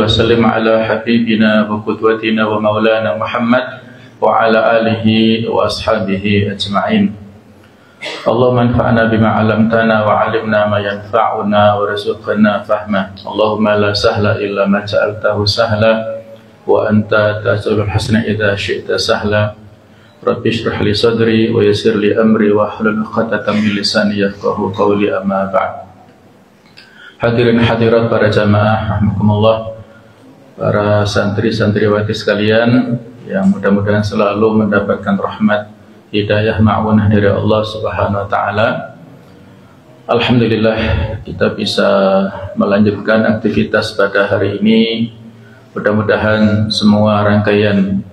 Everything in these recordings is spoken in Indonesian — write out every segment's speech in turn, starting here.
وسلم على حبيبنا وقدوتنا ومولانا محمد وعلى آله وأصحابه أجمعين. اللهم انفعنا بما علمتنا وعلمنا ما ينفعنا وارزقنا فهمه. اللهم لا سهل إلا ما جعلته سهلا وأنت تجعل الحسن إذا شئت سهلا. رب اشرح لي صدري ويسر لي أمري واحلل عقدة من لساني يفقهوا قولي. أما بعد. Hadirin hadirat para jamaah rahimakumullah, para santri-santriwati sekalian yang mudah-mudahan selalu mendapatkan rahmat, hidayah, ma'unah dari Allah Subhanahu wa taala. Alhamdulillah kita bisa melanjutkan aktivitas pada hari ini. Mudah-mudahan semua rangkaian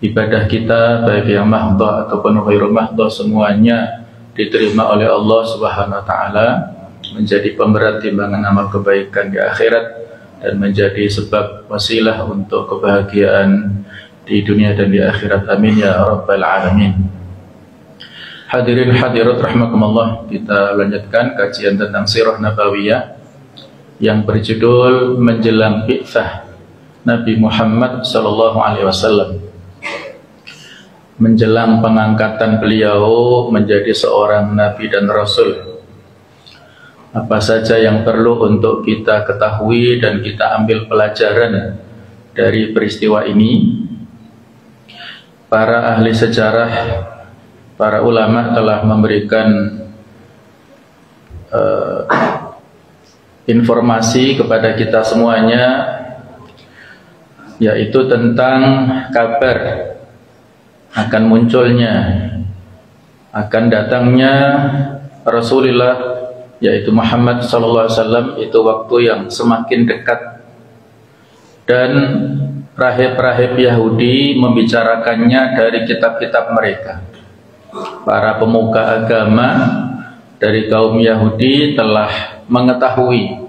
ibadah kita, baik yang mahdhah ataupun ghairul mahdhah, semuanya diterima oleh Allah Subhanahu wa taala, menjadi pemberat timbangan amal kebaikan di akhirat dan menjadi sebab wasilah untuk kebahagiaan di dunia dan di akhirat. Amin ya rabbal alamin. Hadirin hadirat rahimakumullah, kita lanjutkan kajian tentang sirah nabawiyah yang berjudul Menjelang Bi'tsah Nabi Muhammad sallallahu alaihi wasallam. Menjelang pengangkatan beliau menjadi seorang nabi dan rasul, apa saja yang perlu untuk kita ketahui dan kita ambil pelajaran dari peristiwa ini? Para ahli sejarah, para ulama telah memberikan informasi kepada kita semuanya, yaitu tentang kabar akan munculnya, akan datangnya Rasulullah, yaitu Muhammad SAW, itu waktu yang semakin dekat. Dan rahib-rahib Yahudi membicarakannya dari kitab-kitab mereka. Para pemuka agama dari kaum Yahudi telah mengetahui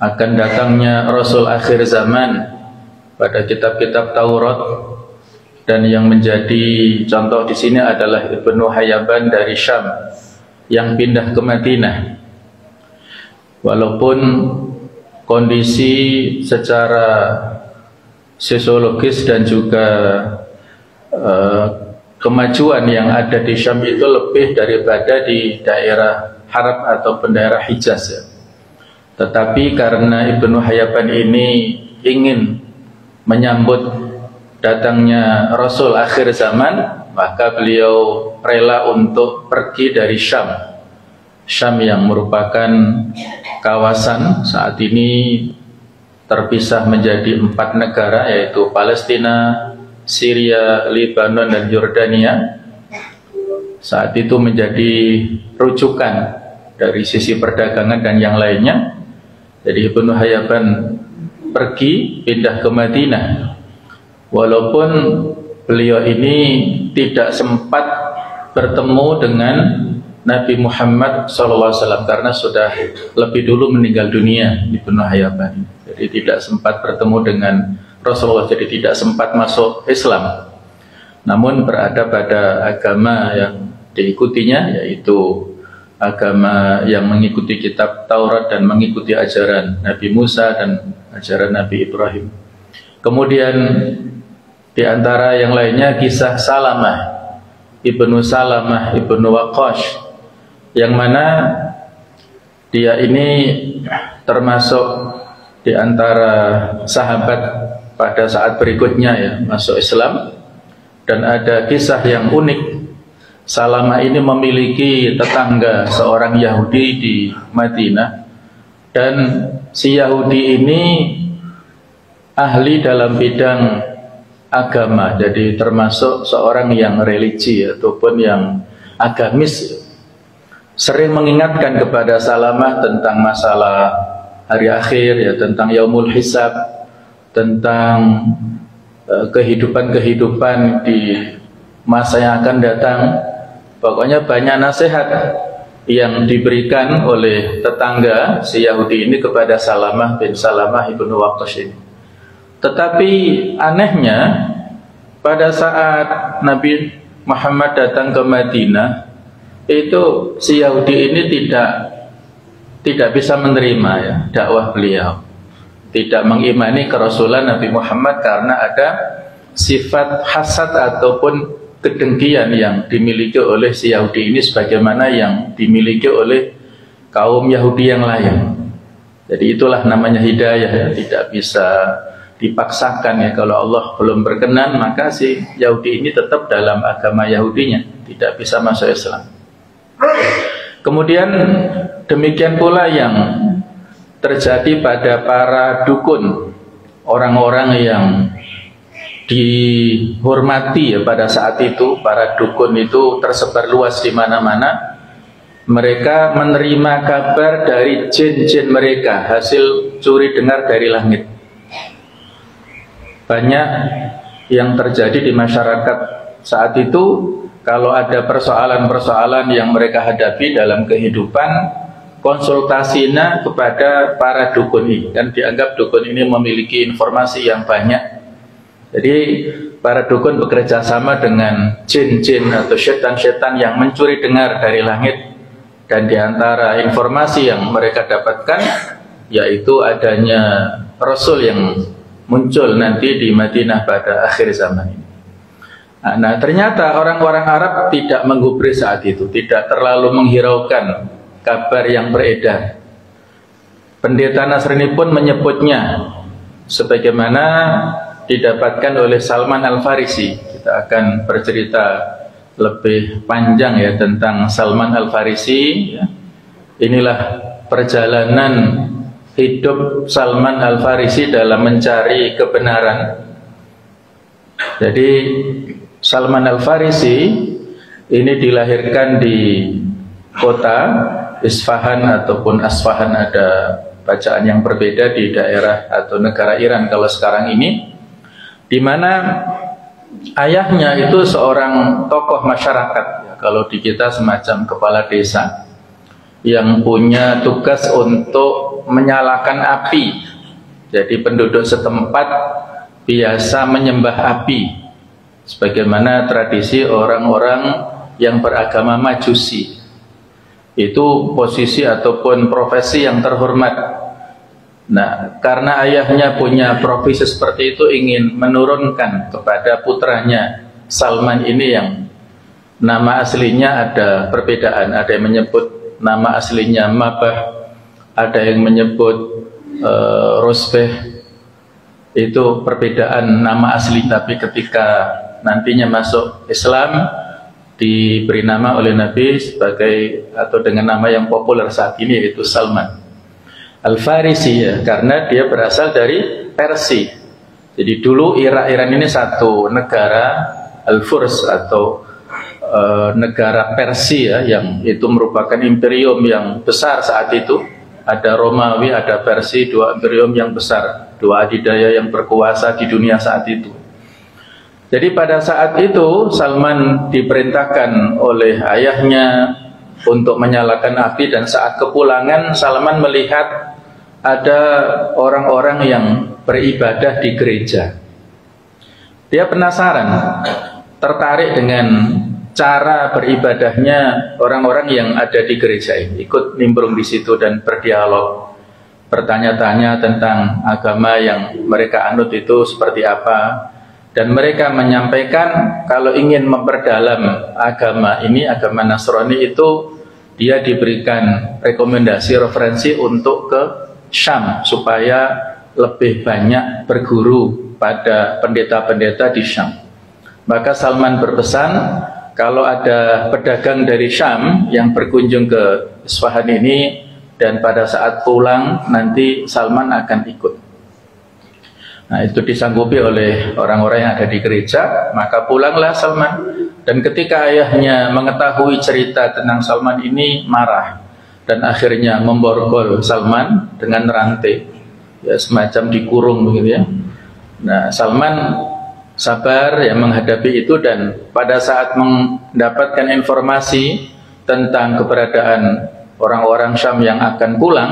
akan datangnya Rasul akhir zaman pada kitab-kitab Taurat. Dan yang menjadi contoh di sini adalah Ibnu Hayyaban dari Syam yang pindah ke Madinah. Walaupun kondisi secara sosiologis dan juga kemajuan yang ada di Syam itu lebih daripada di daerah Arab atau daerah Hijaz, ya. Tetapi karena Ibnu Hayyaban ini ingin menyambut datangnya Rasul akhir zaman, maka beliau rela untuk pergi dari Syam. Syam yang merupakan kawasan saat ini terpisah menjadi 4 negara, yaitu Palestina, Syria, Lebanon, dan Yordania. Saat itu menjadi rujukan dari sisi perdagangan dan yang lainnya. Jadi Ibnu Hayyaban pergi pindah ke Madinah. Walaupun beliau ini tidak sempat bertemu dengan Nabi Muhammad SAW karena sudah lebih dulu meninggal dunia Ibnu Hayyaban. Jadi tidak sempat bertemu dengan Rasulullah, jadi tidak sempat masuk Islam. Namun berada pada agama yang diikutinya, yaitu agama yang mengikuti kitab Taurat dan mengikuti ajaran Nabi Musa dan ajaran Nabi Ibrahim. Kemudian di antara yang lainnya kisah Salamah Ibnu Waqqash, yang mana dia ini termasuk di antara sahabat pada saat berikutnya, ya, masuk Islam. Dan ada kisah yang unik. Salamah ini memiliki tetangga seorang Yahudi di Madinah, dan si Yahudi ini ahli dalam bidang agama, jadi termasuk seorang yang religi ataupun yang agamis. Sering mengingatkan kepada Salamah tentang masalah hari akhir, ya, tentang yaumul hisab, tentang kehidupan-kehidupan di masa yang akan datang. Pokoknya banyak nasihat yang diberikan oleh tetangga si Yahudi ini kepada Salamah bin Salamah Ibnu Waqqash ini. Tetapi anehnya, pada saat Nabi Muhammad datang ke Madinah, itu si Yahudi ini tidak bisa menerima, ya, dakwah beliau. tidak mengimani kerasulan Nabi Muhammad karena ada sifat hasad ataupun kedengkian yang dimiliki oleh si Yahudi ini sebagaimana yang dimiliki oleh kaum Yahudi yang lain. Jadi itulah namanya hidayah, tidak bisa dipaksakan ya. Kalau Allah belum berkenan, maka si Yahudi ini tetap dalam agama Yahudinya, tidak bisa masuk Islam. Kemudian demikian pula yang terjadi pada para dukun, orang-orang yang dihormati ya pada saat itu. Para dukun itu tersebar luas di mana-mana. Mereka menerima kabar dari jin-jin mereka, hasil curi dengar dari langit. Banyak yang terjadi di masyarakat saat itu, kalau ada persoalan-persoalan yang mereka hadapi dalam kehidupan, konsultasinya kepada para dukun ini, dan dianggap dukun ini memiliki informasi yang banyak. Jadi para dukun bekerja sama dengan jin-jin atau setan-setan yang mencuri dengar dari langit. Dan diantara informasi yang mereka dapatkan yaitu adanya Rasul yang muncul nanti di Madinah pada akhir zaman ini. Nah, ternyata orang-orang Arab tidak menggubris saat itu, tidak terlalu menghiraukan kabar yang beredar. Pendeta Nasrani pun menyebutnya sebagaimana didapatkan oleh Salman Al-Farisi. Kita akan bercerita lebih panjang ya tentang Salman Al-Farisi ya. Inilah perjalanan hidup Salman Al-Farisi dalam mencari kebenaran. Jadi Salman Al-Farisi ini dilahirkan di kota Isfahan ataupun Asfahan, ada bacaan yang berbeda di daerah atau negara Iran kalau sekarang ini, di mana ayahnya itu seorang tokoh masyarakat ya, kalau di kita semacam kepala desa yang punya tugas untuk menyalakan api. Jadi penduduk setempat biasa menyembah api sebagaimana tradisi orang-orang yang beragama Majusi. Itu posisi ataupun profesi yang terhormat. Nah, karena ayahnya punya profesi seperti itu, ingin menurunkan kepada putranya Salman ini yang nama aslinya ada perbedaan. Ada yang menyebut nama aslinya Mabah, ada yang menyebut Rosbeh. Itu perbedaan nama asli, tapi ketika nantinya masuk Islam diberi nama oleh Nabi sebagai atau dengan nama yang populer saat ini yaitu Salman Al-Farisi ya, karena dia berasal dari Persia. Jadi dulu Iran ini satu negara, Al-Furs atau negara Persia yang itu merupakan imperium yang besar saat itu. Ada Romawi, ada Persia, dua imperium yang besar, dua adidaya yang berkuasa di dunia saat itu. Jadi pada saat itu Salman diperintahkan oleh ayahnya untuk menyalakan api, dan saat kepulangan Salman melihat ada orang-orang yang beribadah di gereja. Dia penasaran, tertarik dengan cara beribadahnya orang-orang yang ada di gereja ini. Ikut nimbrung di situ dan berdialog, bertanya-tanya tentang agama yang mereka anut itu seperti apa. Dan mereka menyampaikan kalau ingin memperdalam agama ini, agama Nasrani itu, dia diberikan rekomendasi, referensi untuk ke Syam supaya lebih banyak berguru pada pendeta-pendeta di Syam. Maka Salman berpesan kalau ada pedagang dari Syam yang berkunjung ke Isfahan ini, dan pada saat pulang nanti Salman akan ikut. Nah, itu disanggupi oleh orang-orang yang ada di gereja. Maka pulanglah Salman, dan ketika ayahnya mengetahui cerita tentang Salman ini, marah dan akhirnya memborgol Salman dengan rantai, ya semacam dikurung begitu ya. Nah, Salman sabar ya menghadapi itu, dan pada saat mendapatkan informasi tentang keberadaan orang-orang Syam yang akan pulang,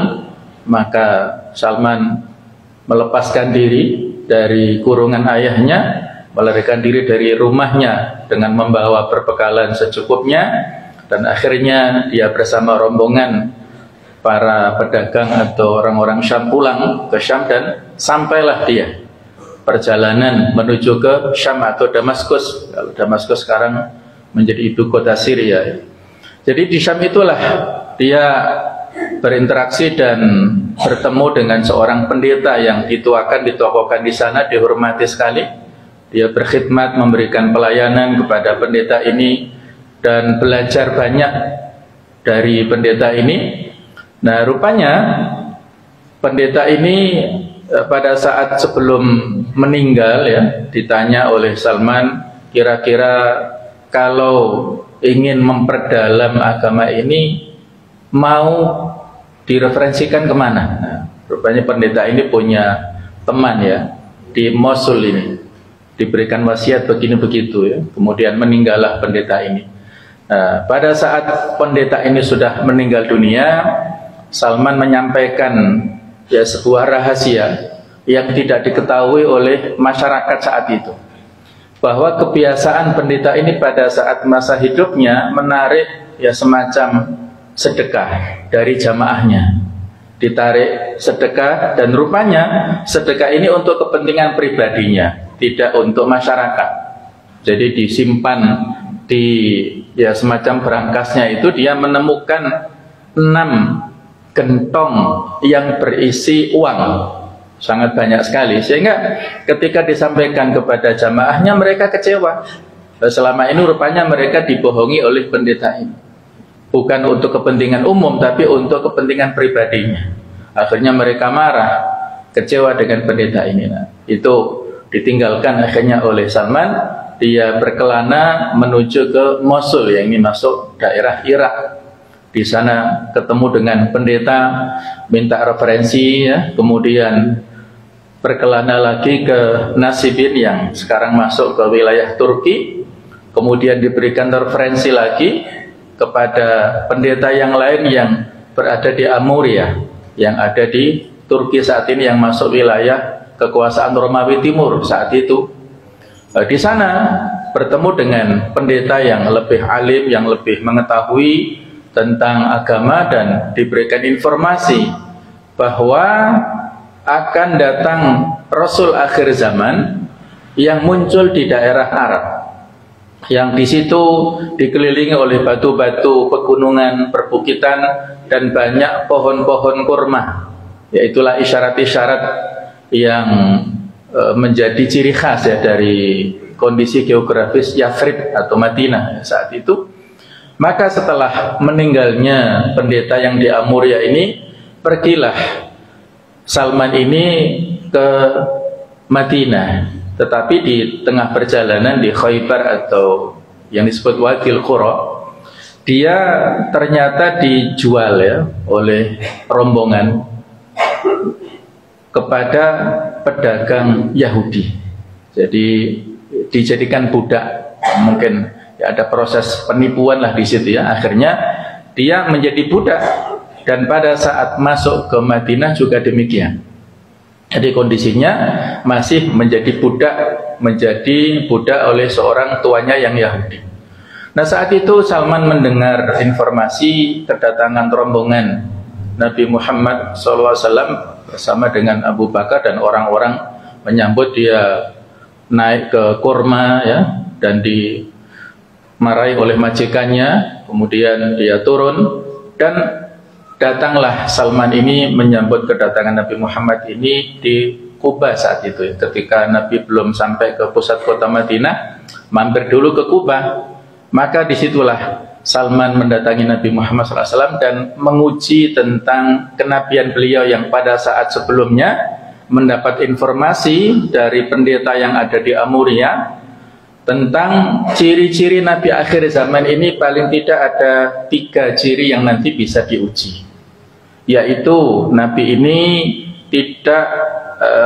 maka Salman melepaskan diri dari kurungan ayahnya, melarikan diri dari rumahnya dengan membawa perbekalan secukupnya. Dan akhirnya dia bersama rombongan para pedagang atau orang-orang Syam pulang ke Syam, dan sampailah dia perjalanan menuju ke Syam atau Damaskus. Kalau Damaskus sekarang menjadi ibu kota Syria. Jadi di Syam itulah dia berinteraksi dan bertemu dengan seorang pendeta yang dituakan, ditokohkan di sana, dihormati sekali. Dia berkhidmat, memberikan pelayanan kepada pendeta ini dan belajar banyak dari pendeta ini. Nah, rupanya pendeta ini pada saat sebelum meninggal ya, ditanya oleh Salman, kira-kira kalau ingin memperdalam agama ini mau direferensikan kemana? Nah, rupanya pendeta ini punya teman ya di Mosul ini, diberikan wasiat begini begitu ya. Kemudian meninggallah pendeta ini. Nah, pada saat pendeta ini sudah meninggal dunia, Salman menyampaikan ya sebuah rahasia yang tidak diketahui oleh masyarakat saat itu, bahwa kebiasaan pendeta ini pada saat masa hidupnya menarik ya semacam sedekah dari jamaahnya, ditarik sedekah, dan rupanya sedekah ini untuk kepentingan pribadinya, tidak untuk masyarakat. Jadi disimpan di ya semacam berangkasnya itu, dia menemukan 6 gentong yang berisi uang, sangat banyak sekali, sehingga ketika disampaikan kepada jamaahnya mereka kecewa. Selama ini rupanya mereka dibohongi oleh pendeta ini, bukan untuk kepentingan umum tapi untuk kepentingan pribadinya. Akhirnya mereka marah, kecewa dengan pendeta ini. Nah, itu ditinggalkan akhirnya oleh Salman. Dia berkelana menuju ke Mosul, yang ini masuk daerah Irak. Di sana ketemu dengan pendeta, minta referensi ya, kemudian berkelana lagi ke Nasibin yang sekarang masuk ke wilayah Turki, kemudian diberikan referensi lagi kepada pendeta yang lain yang berada di Amuria, yang ada di Turki saat ini, yang masuk wilayah kekuasaan Romawi Timur saat itu. Di sana bertemu dengan pendeta yang lebih alim, yang lebih mengetahui tentang agama, dan diberikan informasi bahwa akan datang Rasul akhir zaman yang muncul di daerah Arab, yang di situ dikelilingi oleh batu-batu, pegunungan, perbukitan, dan banyak pohon-pohon kurma. Yaitulah isyarat-isyarat yang menjadi ciri khas ya dari kondisi geografis Yathrib atau Madinah saat itu. Maka setelah meninggalnya pendeta yang di Amuria ini, pergilah Salman ini ke Madinah. Tetapi di tengah perjalanan di Khaybar atau yang disebut Wadil Qura, dia ternyata dijual ya oleh rombongan kepada pedagang Yahudi. Jadi dijadikan budak, mungkin ya, ada proses penipuan lah di situ ya. Akhirnya dia menjadi budak, dan pada saat masuk ke Madinah juga demikian. Jadi kondisinya masih menjadi budak oleh seorang tuanya yang Yahudi. Nah, saat itu Salman mendengar informasi kedatangan rombongan Nabi Muhammad SAW bersama dengan Abu Bakar, dan orang-orang menyambut dia naik ke kurma ya, dan dimarahi oleh majikannya. Kemudian dia turun, dan datanglah Salman ini menyambut kedatangan Nabi Muhammad ini di Kuba saat itu ya. Ketika Nabi belum sampai ke pusat kota Madinah, mampir dulu ke Kuba. Maka disitulah Salman mendatangi Nabi Muhammad SAW dan menguji tentang kenabian beliau, yang pada saat sebelumnya mendapat informasi dari pendeta yang ada di Amuria tentang ciri-ciri Nabi akhir zaman ini. Paling tidak ada 3 ciri yang nanti bisa diuji, yaitu Nabi ini tidak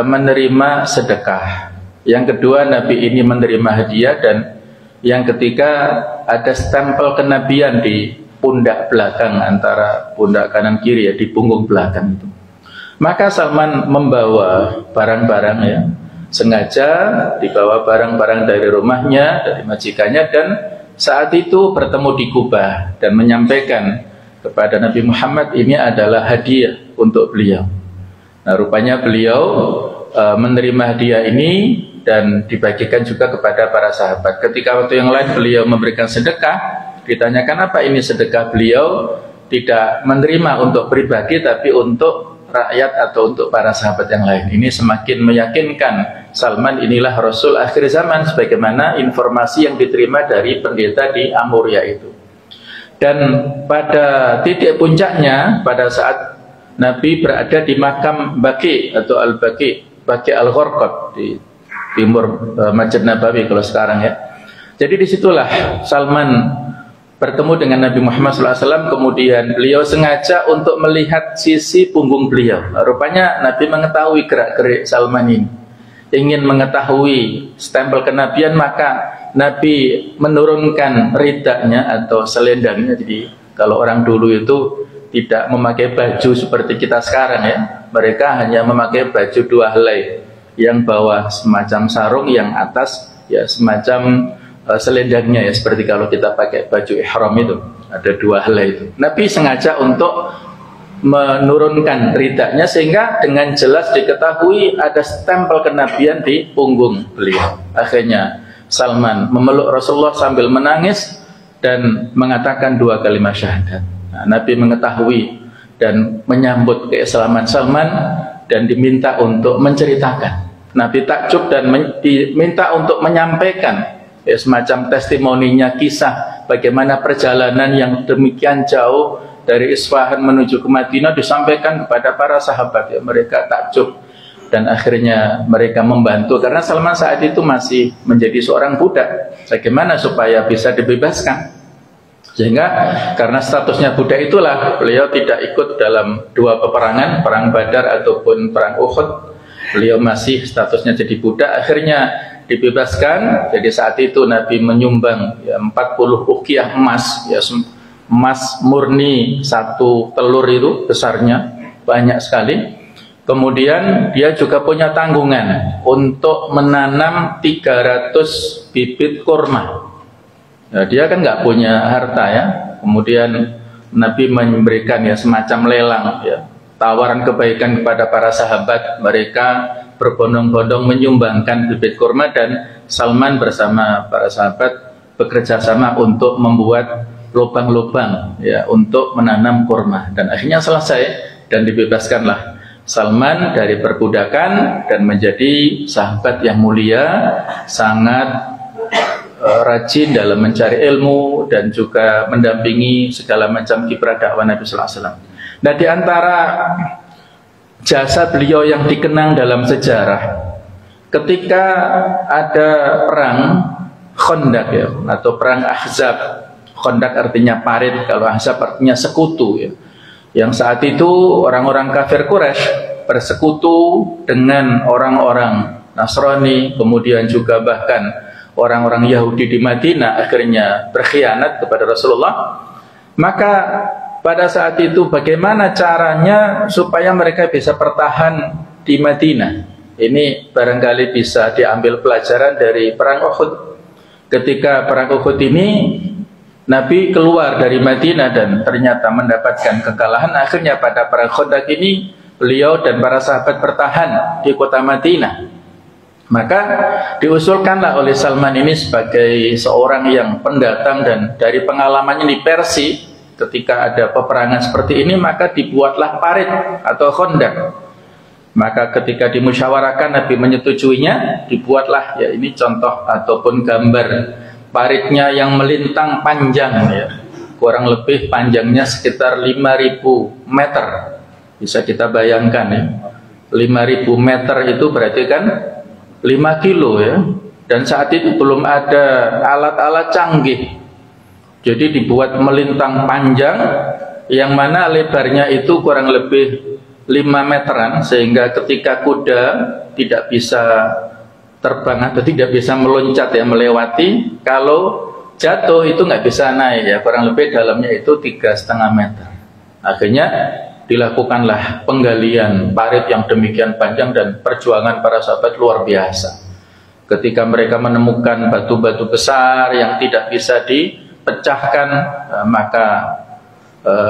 menerima sedekah, yang kedua Nabi ini menerima hadiah, dan yang ketiga ada stempel kenabian di pundak belakang, antara pundak kanan kiri ya, di punggung belakang itu. Maka Salman membawa barang-barang ya, sengaja dibawa barang-barang dari rumahnya, dari majikannya, dan saat itu bertemu di Kuba dan menyampaikan kepada Nabi Muhammad ini adalah hadiah untuk beliau. Nah, rupanya beliau menerima hadiah ini dan dibagikan juga kepada para sahabat. Ketika waktu yang lain beliau memberikan sedekah, ditanyakan apa ini sedekah, beliau tidak menerima untuk pribadi tapi untuk rakyat atau untuk para sahabat yang lain. Ini semakin meyakinkan Salman inilah Rasul akhir zaman, sebagaimana informasi yang diterima dari pendeta di Amuria itu. Dan pada titik puncaknya, pada saat Nabi berada di makam Baqi atau Al-Baqi, Baqi Al-Gharqad di timur Masjid Nabawi kalau sekarang ya. Jadi disitulah Salman bertemu dengan Nabi Muhammad SAW, kemudian beliau sengaja untuk melihat sisi punggung beliau. Rupanya Nabi mengetahui gerak-gerik Salman ini, ingin mengetahui stempel kenabian, maka Nabi menurunkan ridaknya atau selendangnya. Jadi kalau orang dulu itu tidak memakai baju seperti kita sekarang ya, mereka hanya memakai baju dua helai, yang bawah semacam sarung, yang atas ya semacam selendangnya ya, seperti kalau kita pakai baju ihram itu ada dua helai itu. Nabi sengaja untuk menurunkan ridaknya sehingga dengan jelas diketahui ada stempel kenabian di punggung beliau. Akhirnya Salman memeluk Rasulullah sambil menangis dan mengatakan dua kalimat syahadat. Nah, Nabi mengetahui dan menyambut keislaman Salman dan diminta untuk menceritakan. Nabi takjub dan diminta untuk menyampaikan ya, semacam testimoninya, kisah bagaimana perjalanan yang demikian jauh dari Isfahan menuju ke Madinah disampaikan kepada para sahabat ya. Mereka takjub dan akhirnya mereka membantu karena Salman saat itu masih menjadi seorang budak. Bagaimana supaya bisa dibebaskan? Sehingga karena statusnya budak itulah beliau tidak ikut dalam dua peperangan, perang Badar ataupun perang Uhud. Beliau masih statusnya jadi budak, akhirnya dibebaskan. Jadi saat itu Nabi menyumbang ya, 40 uqiyah emas ya, emas murni satu telur itu besarnya banyak sekali. Kemudian dia juga punya tanggungan untuk menanam 300 bibit kurma. Ya, dia kan nggak punya harta ya. Kemudian Nabi memberikan ya semacam lelang ya, tawaran kebaikan kepada para sahabat. Mereka berbondong-bondong menyumbangkan bibit kurma dan Salman bersama para sahabat bekerja sama untuk membuat lubang-lubang ya untuk menanam kurma, dan akhirnya selesai dan dibebaskanlah Salman dari perbudakan dan menjadi sahabat yang mulia, sangat rajin dalam mencari ilmu dan juga mendampingi segala macam kiprah dakwah Nabi sallallahu alaihi wasallam. Nah, di antara jasa beliau yang dikenang dalam sejarah, ketika ada perang Khandaq ya, atau perang Ahzab. Khandaq artinya parit, kalau Ahzab artinya sekutu ya. Yang saat itu orang-orang kafir Quraisy bersekutu dengan orang-orang Nasrani, kemudian juga bahkan orang-orang Yahudi di Madinah, akhirnya berkhianat kepada Rasulullah. Maka pada saat itu bagaimana caranya supaya mereka bisa bertahan di Madinah? Ini barangkali bisa diambil pelajaran dari perang Uhud. Ketika perang Uhud ini Nabi keluar dari Madinah dan ternyata mendapatkan kekalahan. Akhirnya pada perang Khandaq ini beliau dan para sahabat bertahan di kota Madinah. Maka diusulkanlah oleh Salman ini sebagai seorang yang pendatang dan dari pengalamannya di Persia, ketika ada peperangan seperti ini maka dibuatlah parit atau Khandaq. Maka ketika dimusyawarahkan Nabi menyetujuinya, dibuatlah ya ini contoh ataupun gambar paritnya yang melintang panjang ya. Kurang lebih panjangnya sekitar 5.000 meter. Bisa kita bayangkan ya. 5.000 meter itu berarti kan 5 kilo ya. Dan saat itu belum ada alat-alat canggih. Jadi dibuat melintang panjang yang mana lebarnya itu kurang lebih 5 meteran, sehingga ketika kuda tidak bisa terbang atau tidak bisa meloncat ya, melewati, kalau jatuh itu nggak bisa naik ya, kurang lebih dalamnya itu 3,5 meter. Akhirnya dilakukanlah penggalian parit yang demikian panjang dan perjuangan para sahabat luar biasa. Ketika mereka menemukan batu-batu besar yang tidak bisa dipecahkan, maka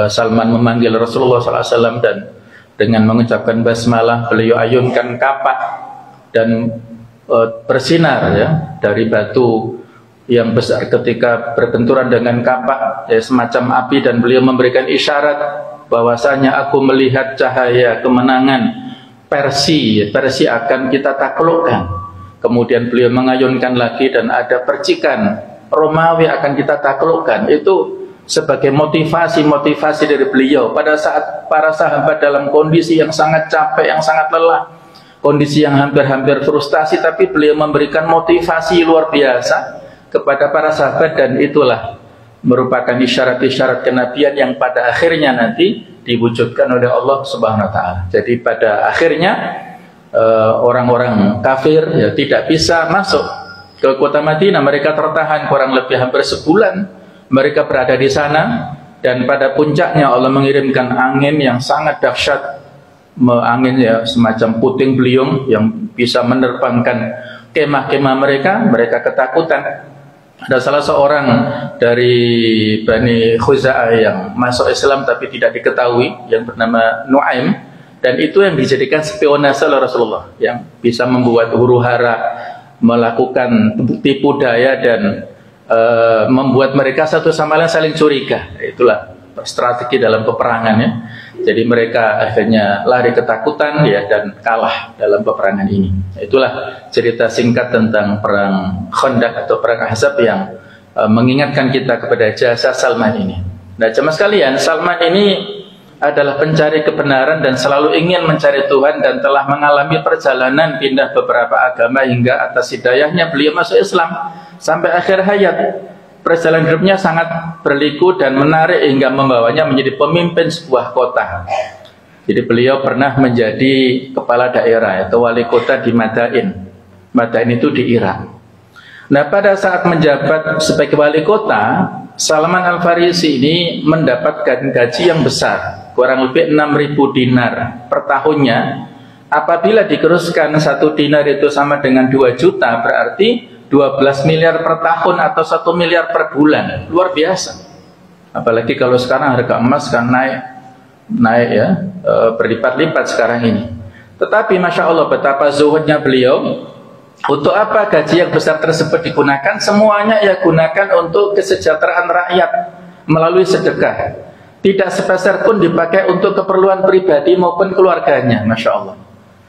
Salman memanggil Rasulullah SAW dan dengan mengucapkan basmalah beliau ayunkan kapak dan bersinar ya dari batu yang besar ketika berbenturan dengan kapak ya, semacam api, dan beliau memberikan isyarat bahwasanya aku melihat cahaya kemenangan Persia akan kita taklukkan. Kemudian beliau mengayunkan lagi dan ada percikan Romawi akan kita taklukkan. Itu sebagai motivasi dari beliau pada saat para sahabat dalam kondisi yang sangat capek, yang sangat lelah, kondisi yang hampir-hampir frustasi, tapi beliau memberikan motivasi luar biasa kepada para sahabat, dan itulah merupakan isyarat-isyarat kenabian yang pada akhirnya nanti diwujudkan oleh Allah Subhanahu wa taala. Jadi pada akhirnya orang-orang kafir ya tidak bisa masuk ke kota Madinah. Mereka tertahan kurang lebih hampir sebulan. Mereka berada di sana, dan pada puncaknya Allah mengirimkan angin yang sangat dahsyat, angin ya semacam puting beliung yang bisa menerbangkan kemah-kemah mereka. Mereka ketakutan. Ada salah seorang dari Bani Khuza'ah yang masuk Islam tapi tidak diketahui, yang bernama Nuaim, dan itu yang dijadikan spionase oleh Rasulullah, yang bisa membuat huru-hara, melakukan tipu daya, dan membuat mereka satu sama lain saling curiga. Itulah strategi dalam peperangan ya. Jadi mereka akhirnya lari ketakutan ya, dan kalah dalam peperangan ini. Itulah cerita singkat tentang perang Khandaq atau perang Ahzab yang mengingatkan kita kepada jasa Salman ini. Nah, jemaah sekalian, Salman ini adalah pencari kebenaran dan selalu ingin mencari Tuhan, dan telah mengalami perjalanan pindah beberapa agama hingga atas hidayahnya beliau masuk Islam sampai akhir hayat. Perjalanan hidupnya sangat berliku dan menarik hingga membawanya menjadi pemimpin sebuah kota. Jadi beliau pernah menjadi kepala daerah atau wali kota di Madain. Madain itu di Irak. Nah, pada saat menjabat sebagai wali kota, Salman Al-Farisi ini mendapatkan gaji yang besar, kurang lebih 6.000 dinar per tahunnya. Apabila dikeruskan 1 dinar itu sama dengan 2 juta, berarti 12 miliar per tahun atau 1 miliar per bulan. Luar biasa. Apalagi kalau sekarang harga emas kan naik ya, berlipat-lipat sekarang ini. Tetapi Masya Allah, betapa zuhudnya beliau. Untuk apa gaji yang besar tersebut digunakan? Semuanya ia gunakan untuk kesejahteraan rakyat melalui sedekah. Tidak sepeser pun dipakai untuk keperluan pribadi maupun keluarganya. Masya Allah.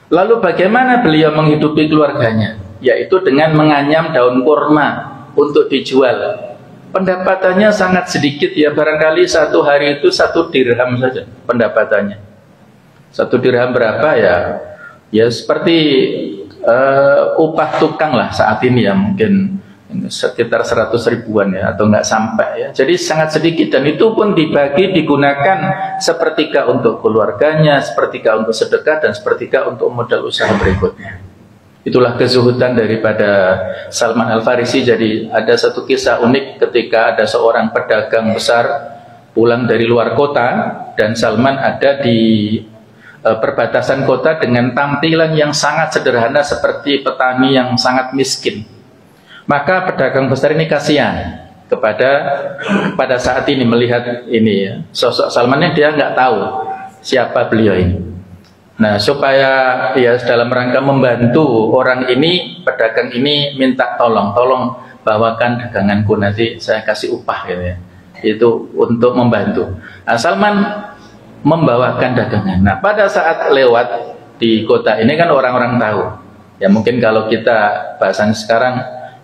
Lalu bagaimana beliau menghidupi keluarganya? Yaitu dengan menganyam daun kurma untuk dijual. Pendapatannya sangat sedikit ya, barangkali satu hari itu 1 dirham saja pendapatannya. 1 dirham berapa ya? Ya seperti upah tukang lah saat ini ya, mungkin sekitar 100 ribuan ya, atau nggak sampai ya. Jadi sangat sedikit, dan itu pun dibagi, digunakan sepertiga untuk keluarganya, sepertiga untuk sedekah, dan sepertiga untuk modal usaha berikutnya. Itulah kezuhudan daripada Salman Al-Farisi. Jadi ada satu kisah unik ketika ada seorang pedagang besar pulang dari luar kota, dan Salman ada di perbatasan kota dengan tampilan yang sangat sederhana seperti petani yang sangat miskin. Maka pedagang besar ini kasihan pada saat ini melihat ini ya, sosok Salman, dia nggak tahu siapa beliau ini. Nah, supaya ya dalam rangka membantu orang ini, pedagang ini minta tolong bawakan daganganku, nanti saya kasih upah gitu ya. Itu untuk membantu. Nah, Salman membawakan dagangan. Nah, pada saat lewat di kota ini kan orang-orang tahu. Ya mungkin kalau kita bahasanya sekarang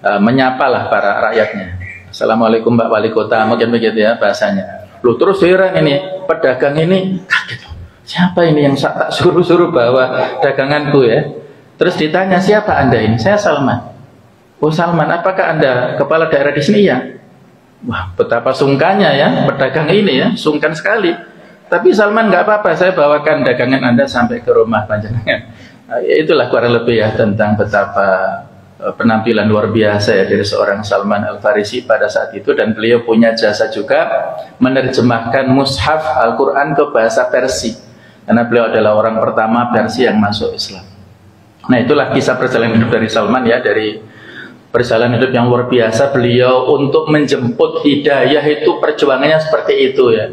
menyapalah para rakyatnya. Assalamualaikum Mbak Wali Kota, mungkin begitu ya bahasanya. Lu terus heran ini pedagang ini kaget. Siapa ini yang tak suruh-suruh bawa daganganku ya? Terus ditanya, siapa Anda ini? Saya Salman. Oh Salman, apakah Anda kepala daerah di sini ya? Wah, betapa sungkannya ya pedagang ini ya, sungkan sekali. Tapi Salman nggak apa-apa, saya bawakan dagangan Anda sampai ke rumah panjenengan. Itulah kurang lebih ya tentang betapa penampilan luar biasa ya dari seorang Salman Al-Farisi pada saat itu. Dan beliau punya jasa juga menerjemahkan mushaf Al-Quran ke bahasa Persia, karena beliau adalah orang pertama Persia yang masuk Islam. Nah, itulah kisah perjalanan hidup dari Salman ya, dari perjalanan hidup yang luar biasa beliau untuk menjemput hidayah. Itu perjuangannya seperti itu ya,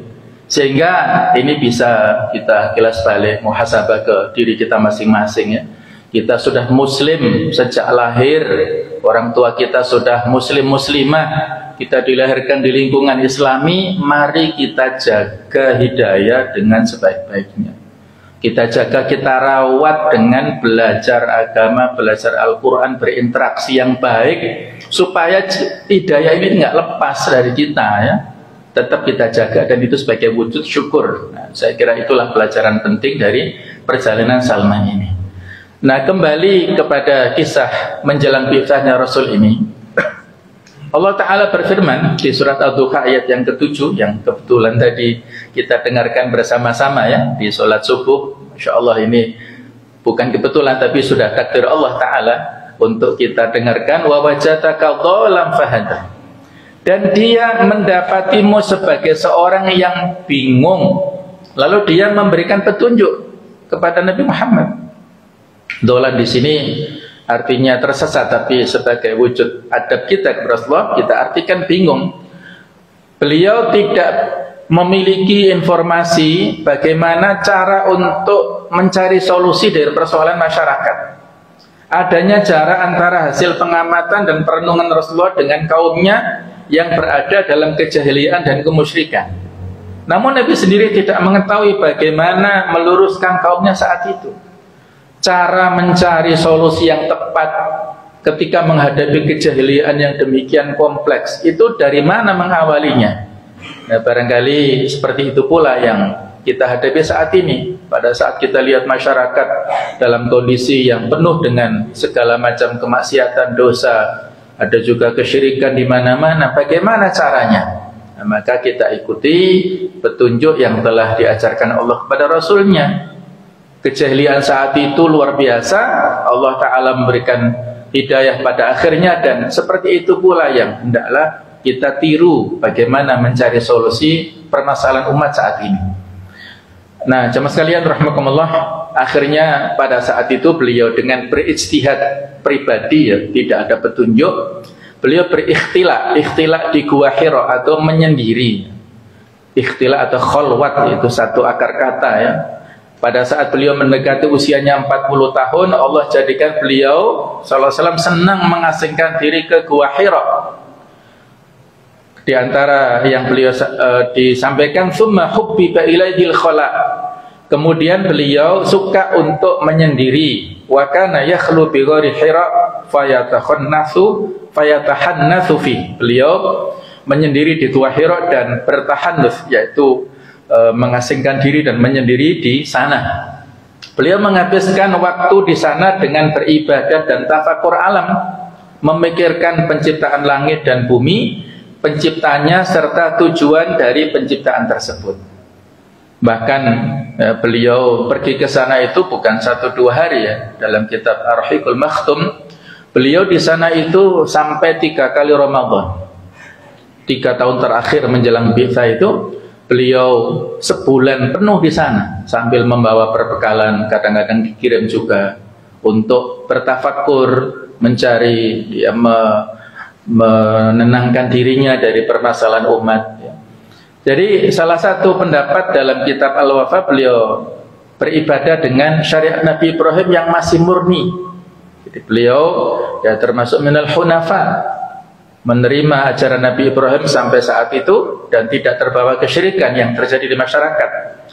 sehingga ini bisa kita kilas balik muhasabah ke diri kita masing-masing ya. Kita sudah muslim sejak lahir, orang tua kita sudah muslim-muslimah, kita dilahirkan di lingkungan islami. Mari kita jaga hidayah dengan sebaik-baiknya. Kita jaga, kita rawat dengan belajar agama, belajar Al-Quran, berinteraksi yang baik, supaya hidayah ini nggak lepas dari kita ya. Tetap kita jaga, dan itu sebagai wujud syukur. Nah, saya kira itulah pelajaran penting dari perjalanan Salman ini. Nah, kembali kepada kisah menjelang bi'tsahnya Rasul ini. Allah Ta'ala berfirman di surat Ad-Duha ayat yang ke-7, yang kebetulan tadi kita dengarkan bersama-sama ya di sholat subuh. Masya Allah, ini bukan kebetulan tapi sudah takdir Allah Ta'ala untuk kita dengarkan. Wa wajadaka dhalam fahada. Dan dia mendapatimu sebagai seorang yang bingung, lalu dia memberikan petunjuk kepada Nabi Muhammad. Dolan di sini artinya tersesat, tapi sebagai wujud adab kita kepada Rasulullah, kita artikan bingung. Beliau tidak memiliki informasi bagaimana cara untuk mencari solusi dari persoalan masyarakat. Adanya jarak antara hasil pengamatan dan perenungan Rasulullah dengan kaumnya yang berada dalam kejahilian dan kemusyrikan. Namun Nabi sendiri tidak mengetahui bagaimana meluruskan kaumnya saat itu. Cara mencari solusi yang tepat ketika menghadapi kejahilian yang demikian kompleks itu dari mana mengawalinya? Nah, barangkali seperti itu pula yang kita hadapi saat ini. Pada saat kita lihat masyarakat dalam kondisi yang penuh dengan segala macam kemaksiatan, dosa, ada juga kesyirikan di mana-mana. Bagaimana caranya? Nah, maka kita ikuti petunjuk yang telah diajarkan Allah kepada Rasulnya. Kejahilian saat itu luar biasa, Allah Ta'ala memberikan hidayah pada akhirnya, dan seperti itu pula yang hendaklah kita tiru bagaimana mencari solusi permasalahan umat saat ini. Nah, jemaah sekalian rahimakumullah, akhirnya pada saat itu beliau dengan berijtihad pribadi ya, tidak ada petunjuk, beliau berikhtilaf di Gua Hira atau menyendiri. Ikhtilaf atau khalwat itu satu akar kata ya. Pada saat beliau mendekati usianya 40 tahun, Allah jadikan beliau sallallahu alaihi wasallam senang mengasingkan diri ke Gua Hira. Di antara yang beliau disampaikan, summa hubbiba ilaihil khala. Kemudian beliau suka untuk menyendiri. Wa kana yakhlu bi ghairi Hira fayatahannatsu fi. Beliau menyendiri di Gua Hira dan bertahannuts, yaitu mengasingkan diri dan menyendiri di sana. Beliau menghabiskan waktu di sana dengan beribadah dan tafakur alam, memikirkan penciptaan langit dan bumi, penciptanya serta tujuan dari penciptaan tersebut. Bahkan beliau pergi ke sana itu bukan 1-2 hari ya. Dalam kitab Ar-Rahiqul Makhtum, beliau di sana itu sampai 3 kali Ramadan. 3 tahun terakhir menjelang bi'tsah itu beliau sebulan penuh di sana sambil membawa perbekalan, kadang-kadang dikirim juga untuk bertafakur, mencari ya, menenangkan dirinya dari permasalahan umat ya. Jadi salah satu pendapat dalam kitab Al-Wafa, beliau beribadah dengan syariat Nabi Ibrahim yang masih murni. Jadi beliau ya termasuk minal hunafa, menerima ajaran Nabi Ibrahim sampai saat itu dan tidak terbawa kesyirikan yang terjadi di masyarakat.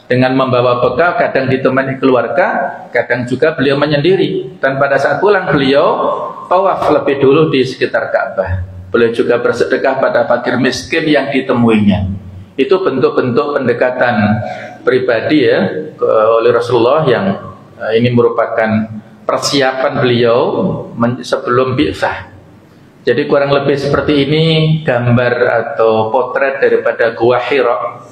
Dengan membawa bekal, kadang ditemani keluarga, kadang juga beliau menyendiri. Dan pada saat pulang beliau tawaf lebih dulu di sekitar Ka'bah. Beliau juga bersedekah pada fakir miskin yang ditemuinya. Itu bentuk-bentuk pendekatan pribadi ya oleh Rasulullah yang ini merupakan persiapan beliau sebelum bi'tsah. Jadi kurang lebih seperti ini gambar atau potret daripada Gua Hira.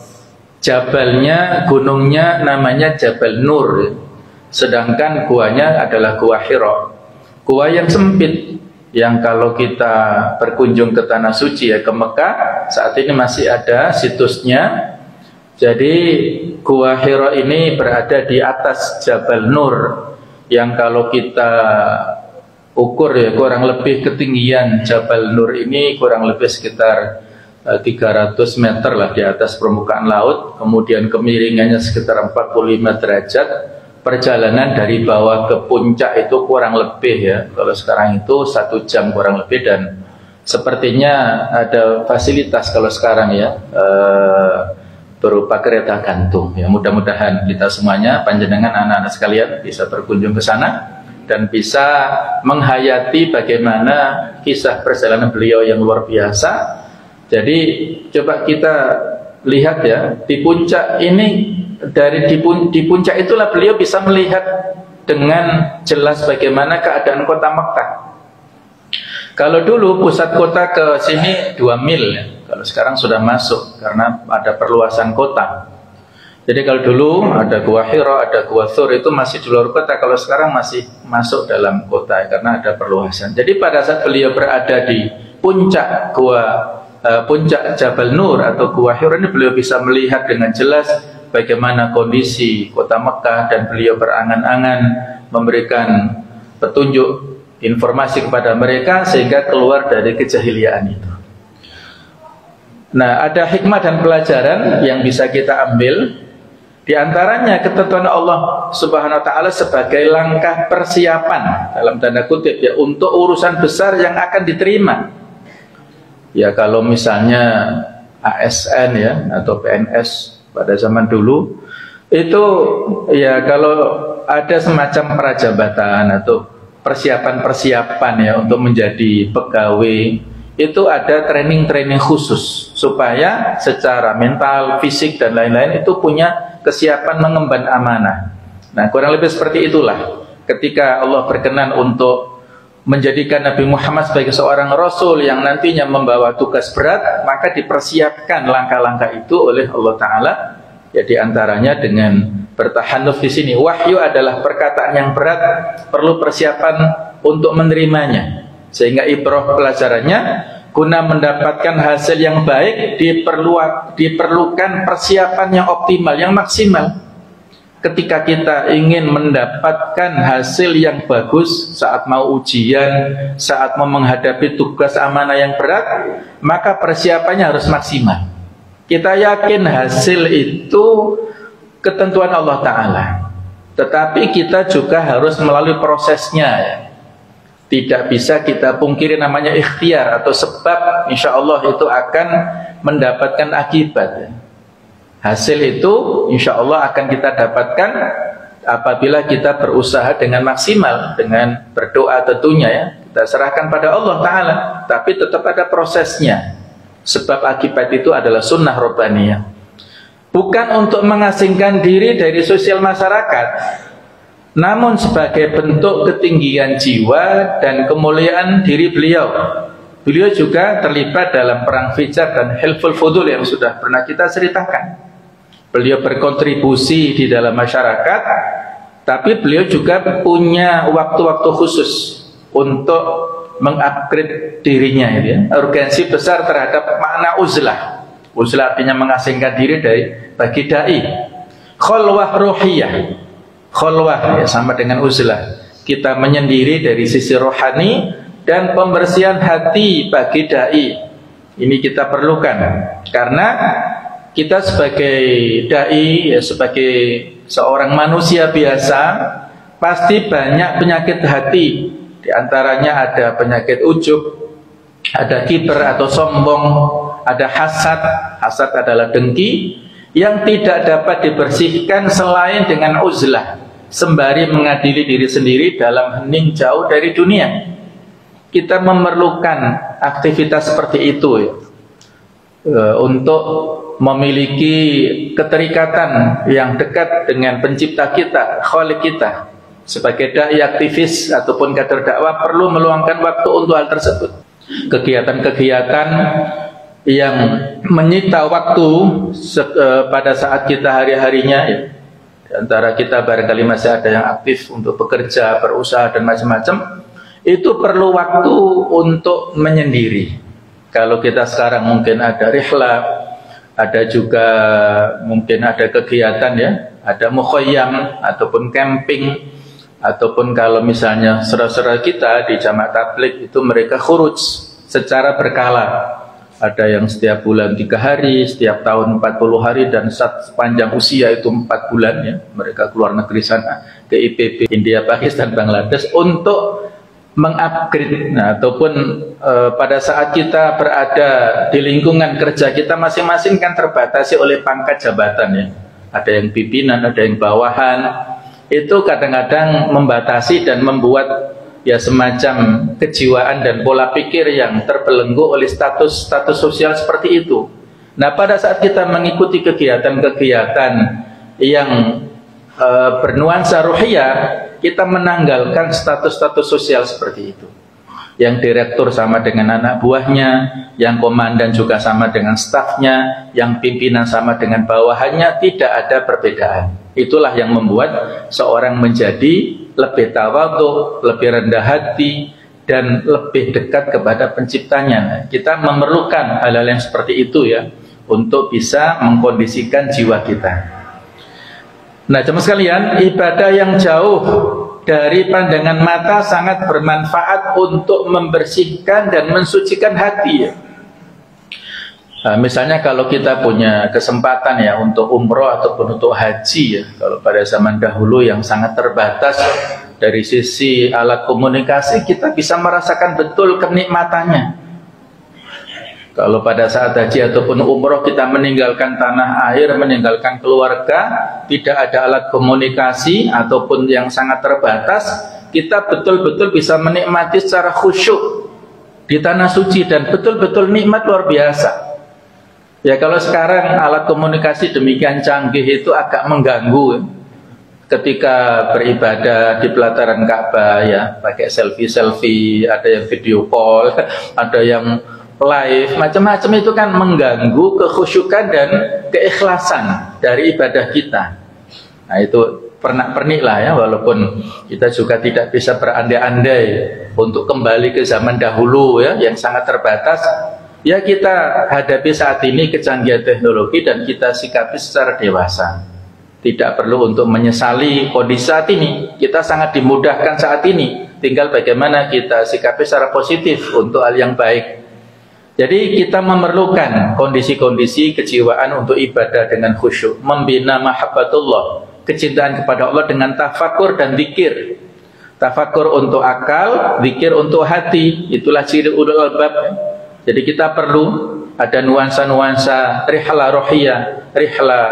Jabalnya, gunungnya namanya Jabal Nur, sedangkan guanya adalah Gua Hira. Gua yang sempit, yang kalau kita berkunjung ke Tanah Suci ya, ke Mekah, saat ini masih ada situsnya. Jadi Gua Hira ini berada di atas Jabal Nur, yang kalau kita ukur ya kurang lebih ketinggian Jabal Nur ini kurang lebih sekitar 300 meter lah di atas permukaan laut, kemudian kemiringannya sekitar 45 derajat, perjalanan dari bawah ke puncak itu kurang lebih ya, kalau sekarang itu 1 jam kurang lebih, dan sepertinya ada fasilitas kalau sekarang ya, berupa kereta gantung ya. Mudah-mudahan kita semuanya, panjenengan anak-anak sekalian, bisa berkunjung ke sana dan bisa menghayati bagaimana kisah perjalanan beliau yang luar biasa. Jadi coba kita lihat ya, di puncak ini, di puncak itulah beliau bisa melihat dengan jelas bagaimana keadaan kota Mekah. Kalau dulu pusat kota ke sini 2 mil ya, kalau sekarang sudah masuk karena ada perluasan kota. Jadi kalau dulu ada Gua Hira, ada Gua Thur, itu masih di luar kota. Kalau sekarang masih masuk dalam kota karena ada perluasan. Jadi pada saat beliau berada di puncak puncak Jabal Nur atau Gua Hira ini, beliau bisa melihat dengan jelas bagaimana kondisi kota Mekah, dan beliau berangan-angan memberikan petunjuk informasi kepada mereka sehingga keluar dari kejahiliaan itu. Nah, ada hikmah dan pelajaran yang bisa kita ambil. Di antaranya ketentuan Allah Subhanahu wa taala sebagai langkah persiapan dalam tanda kutip ya, untuk urusan besar yang akan diterima. Ya, kalau misalnya ASN ya atau PNS pada zaman dulu itu ya, kalau ada semacam prajabatan atau persiapan-persiapan ya untuk menjadi pegawai, itu ada training-training khusus supaya secara mental, fisik dan lain-lain itu punya kesiapan mengemban amanah. Nah, kurang lebih seperti itulah ketika Allah berkenan untuk menjadikan Nabi Muhammad sebagai seorang Rasul yang nantinya membawa tugas berat, maka dipersiapkan langkah-langkah itu oleh Allah Ta'ala. Ya, diantaranya dengan bertahanuf di sini. Wahyu adalah perkataan yang berat, perlu persiapan untuk menerimanya. Sehingga ibrah pelajarannya, guna mendapatkan hasil yang baik diperlukan persiapan yang optimal, yang maksimal. Ketika kita ingin mendapatkan hasil yang bagus saat mau ujian, saat mau menghadapi tugas amanah yang berat, maka persiapannya harus maksimal. Kita yakin hasil itu ketentuan Allah Ta'ala, tetapi kita juga harus melalui prosesnya ya. Tidak bisa kita pungkiri namanya ikhtiar atau sebab, insya Allah itu akan mendapatkan akibat. Hasil itu insya Allah akan kita dapatkan apabila kita berusaha dengan maksimal, dengan berdoa tentunya ya. Kita serahkan pada Allah Ta'ala, tapi tetap ada prosesnya. Sebab akibat itu adalah sunnah Rabbaniyah. Bukan untuk mengasingkan diri dari sosial masyarakat, namun sebagai bentuk ketinggian jiwa dan kemuliaan diri beliau. Beliau juga terlibat dalam perang Fijar dan Hilful Fudul yang sudah pernah kita ceritakan. Beliau berkontribusi di dalam masyarakat, tapi beliau juga punya waktu-waktu khusus untuk mengupgrade dirinya ya. Urgensi besar terhadap makna uzlah. Uzlah artinya mengasingkan diri bagi dai. Khalwah ruhiyah. Khalwah ya, sama dengan uzlah. Kita menyendiri dari sisi rohani dan pembersihan hati bagi dai. Ini kita perlukan karena kita sebagai dai ya, sebagai seorang manusia biasa pasti banyak penyakit hati. Di antaranya ada penyakit ujub, ada kiber atau sombong, ada hasad. Hasad adalah dengki yang tidak dapat dibersihkan selain dengan uzlah, sembari mengadili diri sendiri dalam hening jauh dari dunia. Kita memerlukan aktivitas seperti itu ya, untuk memiliki keterikatan yang dekat dengan pencipta kita, Khalik kita. Sebagai dai aktivis ataupun kader dakwah perlu meluangkan waktu untuk hal tersebut. Kegiatan-kegiatan yang menyita waktu pada saat kita hari-harinya ya. Di antara kita barangkali masih ada yang aktif untuk bekerja, berusaha dan macam-macam. Itu perlu waktu untuk menyendiri. Kalau kita sekarang mungkin ada rihlah, ada juga mungkin ada kegiatan ya, ada mukhayyam ataupun camping. Ataupun kalau misalnya saudara-saudara kita di jamaah tabligh itu mereka khuruj secara berkala. Ada yang setiap bulan 3 hari, setiap tahun 40 hari, dan sepanjang usia itu 4 bulan ya. Mereka keluar negeri sana, ke IPB, India, Pakistan, Bangladesh untuk mengupgrade. Nah, ataupun pada saat kita berada di lingkungan kerja kita masing-masing kan terbatasi oleh pangkat jabatan ya. Ada yang pimpinan, ada yang bawahan. Itu kadang-kadang membatasi dan membuat ya semacam kejiwaan dan pola pikir yang terbelenggu oleh status sosial seperti itu. Nah, pada saat kita mengikuti kegiatan-kegiatan yang bernuansa ruhiyah, kita menanggalkan status-status sosial seperti itu. Yang direktur sama dengan anak buahnya, yang komandan juga sama dengan stafnya, yang pimpinan sama dengan bawahannya, tidak ada perbedaan. Itulah yang membuat seorang menjadi lebih tawadhu, lebih rendah hati, dan lebih dekat kepada penciptanya. Nah, kita memerlukan hal-hal yang seperti itu ya, untuk bisa mengkondisikan jiwa kita. Nah, jemaah sekalian, ibadah yang jauh dari pandangan mata sangat bermanfaat untuk membersihkan dan mensucikan hati ya. Misalnya kalau kita punya kesempatan ya untuk umroh ataupun untuk haji ya, kalau pada zaman dahulu yang sangat terbatas dari sisi alat komunikasi, kita bisa merasakan betul kenikmatannya. Kalau pada saat haji ataupun umroh kita meninggalkan tanah air, meninggalkan keluarga, tidak ada alat komunikasi ataupun yang sangat terbatas, kita betul-betul bisa menikmati secara khusyuk di tanah suci dan betul-betul nikmat luar biasa. Ya, kalau sekarang alat komunikasi demikian canggih itu agak mengganggu ketika beribadah di pelataran Ka'bah ya, pakai selfie, ada yang video call, ada yang live, macam-macam. Itu kan mengganggu kekhusyukan dan keikhlasan dari ibadah kita. Nah, itu pernak-pernik lah ya, walaupun kita juga tidak bisa berandai-andai untuk kembali ke zaman dahulu ya, yang sangat terbatas. Ya, kita hadapi saat ini kecanggihan teknologi dan kita sikapi secara dewasa. Tidak perlu untuk menyesali kondisi saat ini. Kita sangat dimudahkan saat ini. Tinggal bagaimana kita sikapi secara positif untuk hal yang baik. Jadi kita memerlukan kondisi-kondisi kejiwaan untuk ibadah dengan khusyuk. Membina mahabbatullah, kecintaan kepada Allah dengan tafakur dan zikir. Tafakur untuk akal, zikir untuk hati. Itulah ciri ulul albab. Jadi kita perlu ada nuansa-nuansa rihla rohiyah, rihla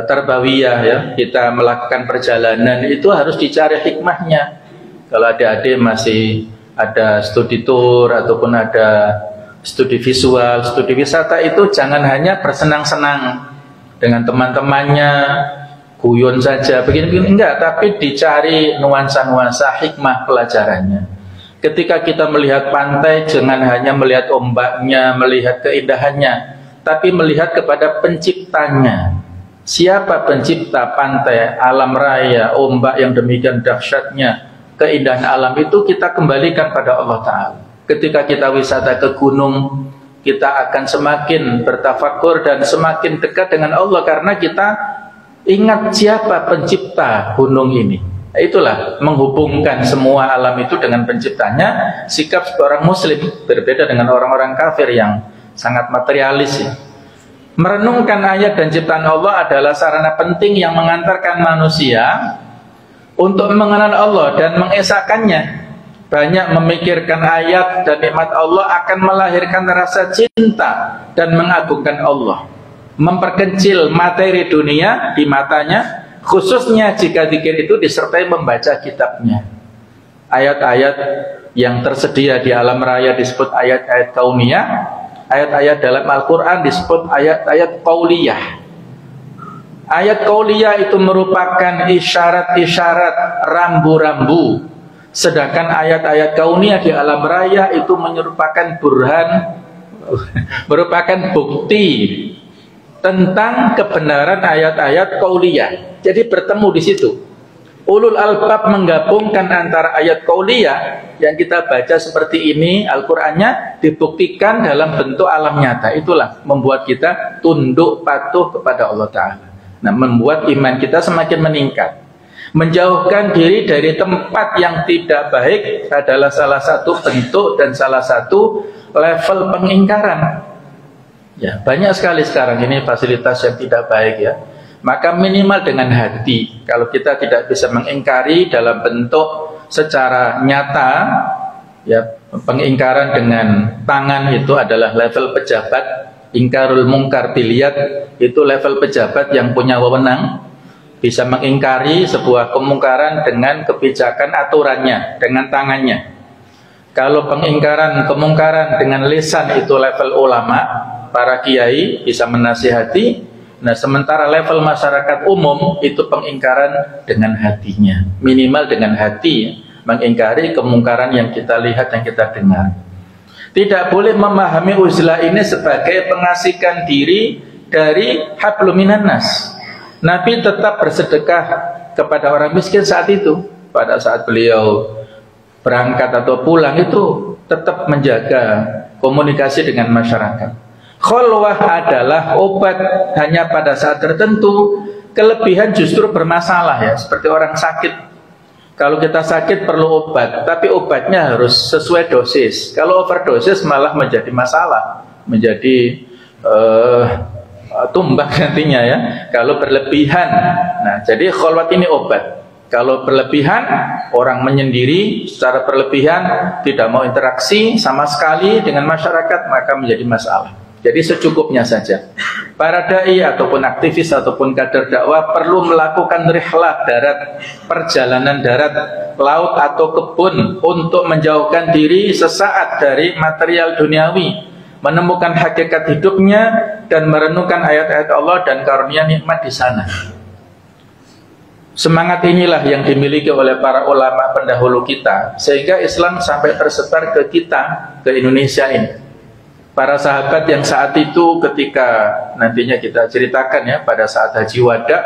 tarbawiyah ya. Kita melakukan perjalanan itu harus dicari hikmahnya. Kalau adik-adik masih ada studi tour ataupun ada studi visual, studi wisata, itu jangan hanya bersenang-senang dengan teman-temannya, guyon saja, begini-begini, enggak, tapi dicari nuansa-nuansa hikmah pelajarannya. Ketika kita melihat pantai, jangan hanya melihat ombaknya, melihat keindahannya, tapi melihat kepada penciptanya. Siapa pencipta pantai, alam raya, ombak yang demikian dahsyatnya, keindahan alam itu kita kembalikan pada Allah Ta'ala. Ketika kita wisata ke gunung, kita akan semakin bertafakur dan semakin dekat dengan Allah, karena kita ingat siapa pencipta gunung ini. Nah, itulah menghubungkan semua alam itu dengan penciptanya. Sikap seorang muslim berbeda dengan orang-orang kafir yang sangat materialis ya. Merenungkan ayat dan ciptaan Allah adalah sarana penting yang mengantarkan manusia untuk mengenal Allah dan mengesahkannya. Banyak memikirkan ayat dan nikmat Allah akan melahirkan rasa cinta dan mengagungkan Allah. Memperkecil materi dunia di matanya, khususnya jika zikir itu disertai membaca kitabnya. Ayat-ayat yang tersedia di alam raya disebut ayat-ayat kauniyah. Ayat-ayat dalam Al-Quran disebut ayat-ayat qauliyah. Ayat qauliyah itu merupakan isyarat-isyarat rambu-rambu. Sedangkan ayat-ayat kauniyah di alam raya itu merupakan burhan, merupakan bukti tentang kebenaran ayat-ayat qauliyah. Jadi bertemu di situ. Ulul albab menggabungkan antara ayat qauliyah yang kita baca seperti ini, Al-Qur'annya dibuktikan dalam bentuk alam nyata. Itulah membuat kita tunduk patuh kepada Allah Ta'ala. Nah, membuat iman kita semakin meningkat. Menjauhkan diri dari tempat yang tidak baik adalah salah satu bentuk dan salah satu level pengingkaran. Ya, banyak sekali sekarang ini fasilitas yang tidak baik ya. Maka minimal dengan hati. Kalau kita tidak bisa mengingkari dalam bentuk secara nyata, ya pengingkaran dengan tangan itu adalah level pejabat. Ingkarul mungkar biliyad itu level pejabat yang punya wewenang, bisa mengingkari sebuah kemungkaran dengan kebijakan aturannya, dengan tangannya. Kalau pengingkaran kemungkaran dengan lisan itu level ulama, para kiai bisa menasihati. Nah, sementara level masyarakat umum itu pengingkaran dengan hatinya, minimal dengan hati, mengingkari kemungkaran yang kita lihat, yang kita dengar. Tidak boleh memahami uzlah ini sebagai pengasihkan diri dari hablum minan nas. Nabi tetap bersedekah kepada orang miskin saat itu. Pada saat beliau berangkat atau pulang itu tetap menjaga komunikasi dengan masyarakat. Khalwah adalah obat hanya pada saat tertentu. Kelebihan justru bermasalah ya, seperti orang sakit. Kalau kita sakit perlu obat, tapi obatnya harus sesuai dosis. Kalau overdosis malah menjadi masalah, menjadi tumbang nantinya ya. Kalau berlebihan, nah jadi khalwat ini obat. Kalau berlebihan, orang menyendiri secara berlebihan, tidak mau interaksi sama sekali dengan masyarakat, maka menjadi masalah. Jadi secukupnya saja. Para dai ataupun aktivis ataupun kader dakwah perlu melakukan rihlah darat, perjalanan darat, laut atau kebun untuk menjauhkan diri sesaat dari material duniawi, menemukan hakikat hidupnya dan merenungkan ayat-ayat Allah dan karunia nikmat di sana. Semangat inilah yang dimiliki oleh para ulama pendahulu kita, sehingga Islam sampai tersebar ke kita, ke Indonesia ini. Para sahabat yang saat itu ketika nantinya kita ceritakan ya, pada saat Haji Wada,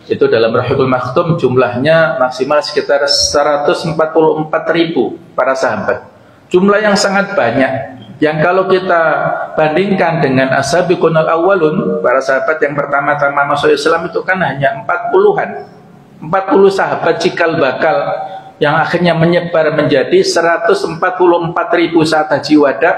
itu dalam Rahiqul Maktum jumlahnya maksimal sekitar 144.000 para sahabat. Jumlah yang sangat banyak, yang kalau kita bandingkan dengan as-sabiqunal awwalun, para sahabat yang pertama-tama masuk Islam itu kan hanya 40-an. 40 sahabat cikal bakal yang akhirnya menyebar menjadi 144.000 saat Haji Wada.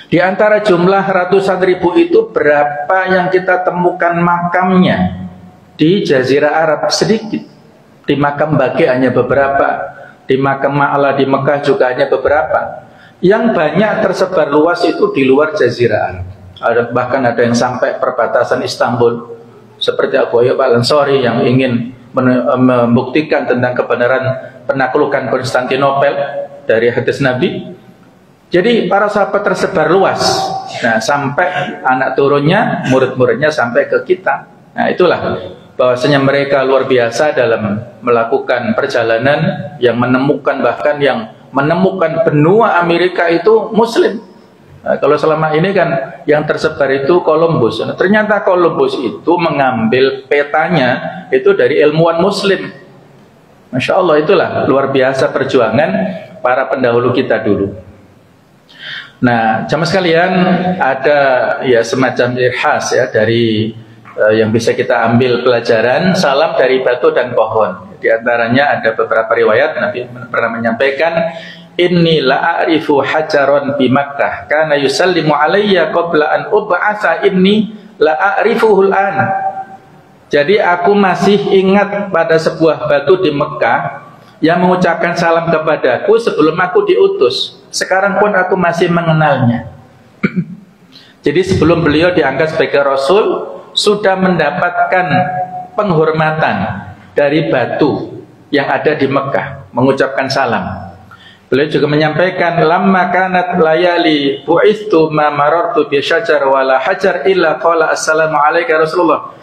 Di antara jumlah ratusan ribu itu berapa yang kita temukan makamnya di Jazirah Arab? Sedikit. Di makam Baqi hanya beberapa, di makam Ma'la di Mekah juga hanya beberapa. Yang banyak tersebar luas itu di luar Jazirah Arab. Bahkan ada yang sampai perbatasan Istanbul, seperti Abu Ayyub Al-Ansari yang ingin membuktikan tentang kebenaran penaklukan Konstantinopel dari hadis Nabi. Jadi para sahabat tersebar luas. Nah, sampai anak turunnya, murid-muridnya sampai ke kita. Nah, itulah bahwasanya mereka luar biasa dalam melakukan perjalanan yang menemukan, bahkan yang menemukan benua Amerika itu Muslim. Nah, kalau selama ini kan yang tersebar itu Columbus. Nah, ternyata Columbus itu mengambil petanya itu dari ilmuwan Muslim. Masya Allah, itulah luar biasa perjuangan para pendahulu kita dulu. Nah, jamaah sekalian, ada ya semacam irhas ya dari yang bisa kita ambil pelajaran, salam dari batu dan pohon. Di antaranya ada beberapa riwayat Nabi pernah menyampaikan, inni la'arifu hajaron bi Makkah kana yusallimu alayya qabla an ub'atsa inni la'arifuhul an. Jadi aku masih ingat pada sebuah batu di Mekah yang mengucapkan salam kepadaku sebelum aku diutus. Sekarang pun aku masih mengenalnya. Jadi sebelum beliau diangkat sebagai Rasul, sudah mendapatkan penghormatan dari batu yang ada di Mekah, mengucapkan salam. Beliau juga menyampaikan, lamma kanat layali bu'ithu ma marartu bi syajar wala hajar illa qala assalamu alayka Rasulullah.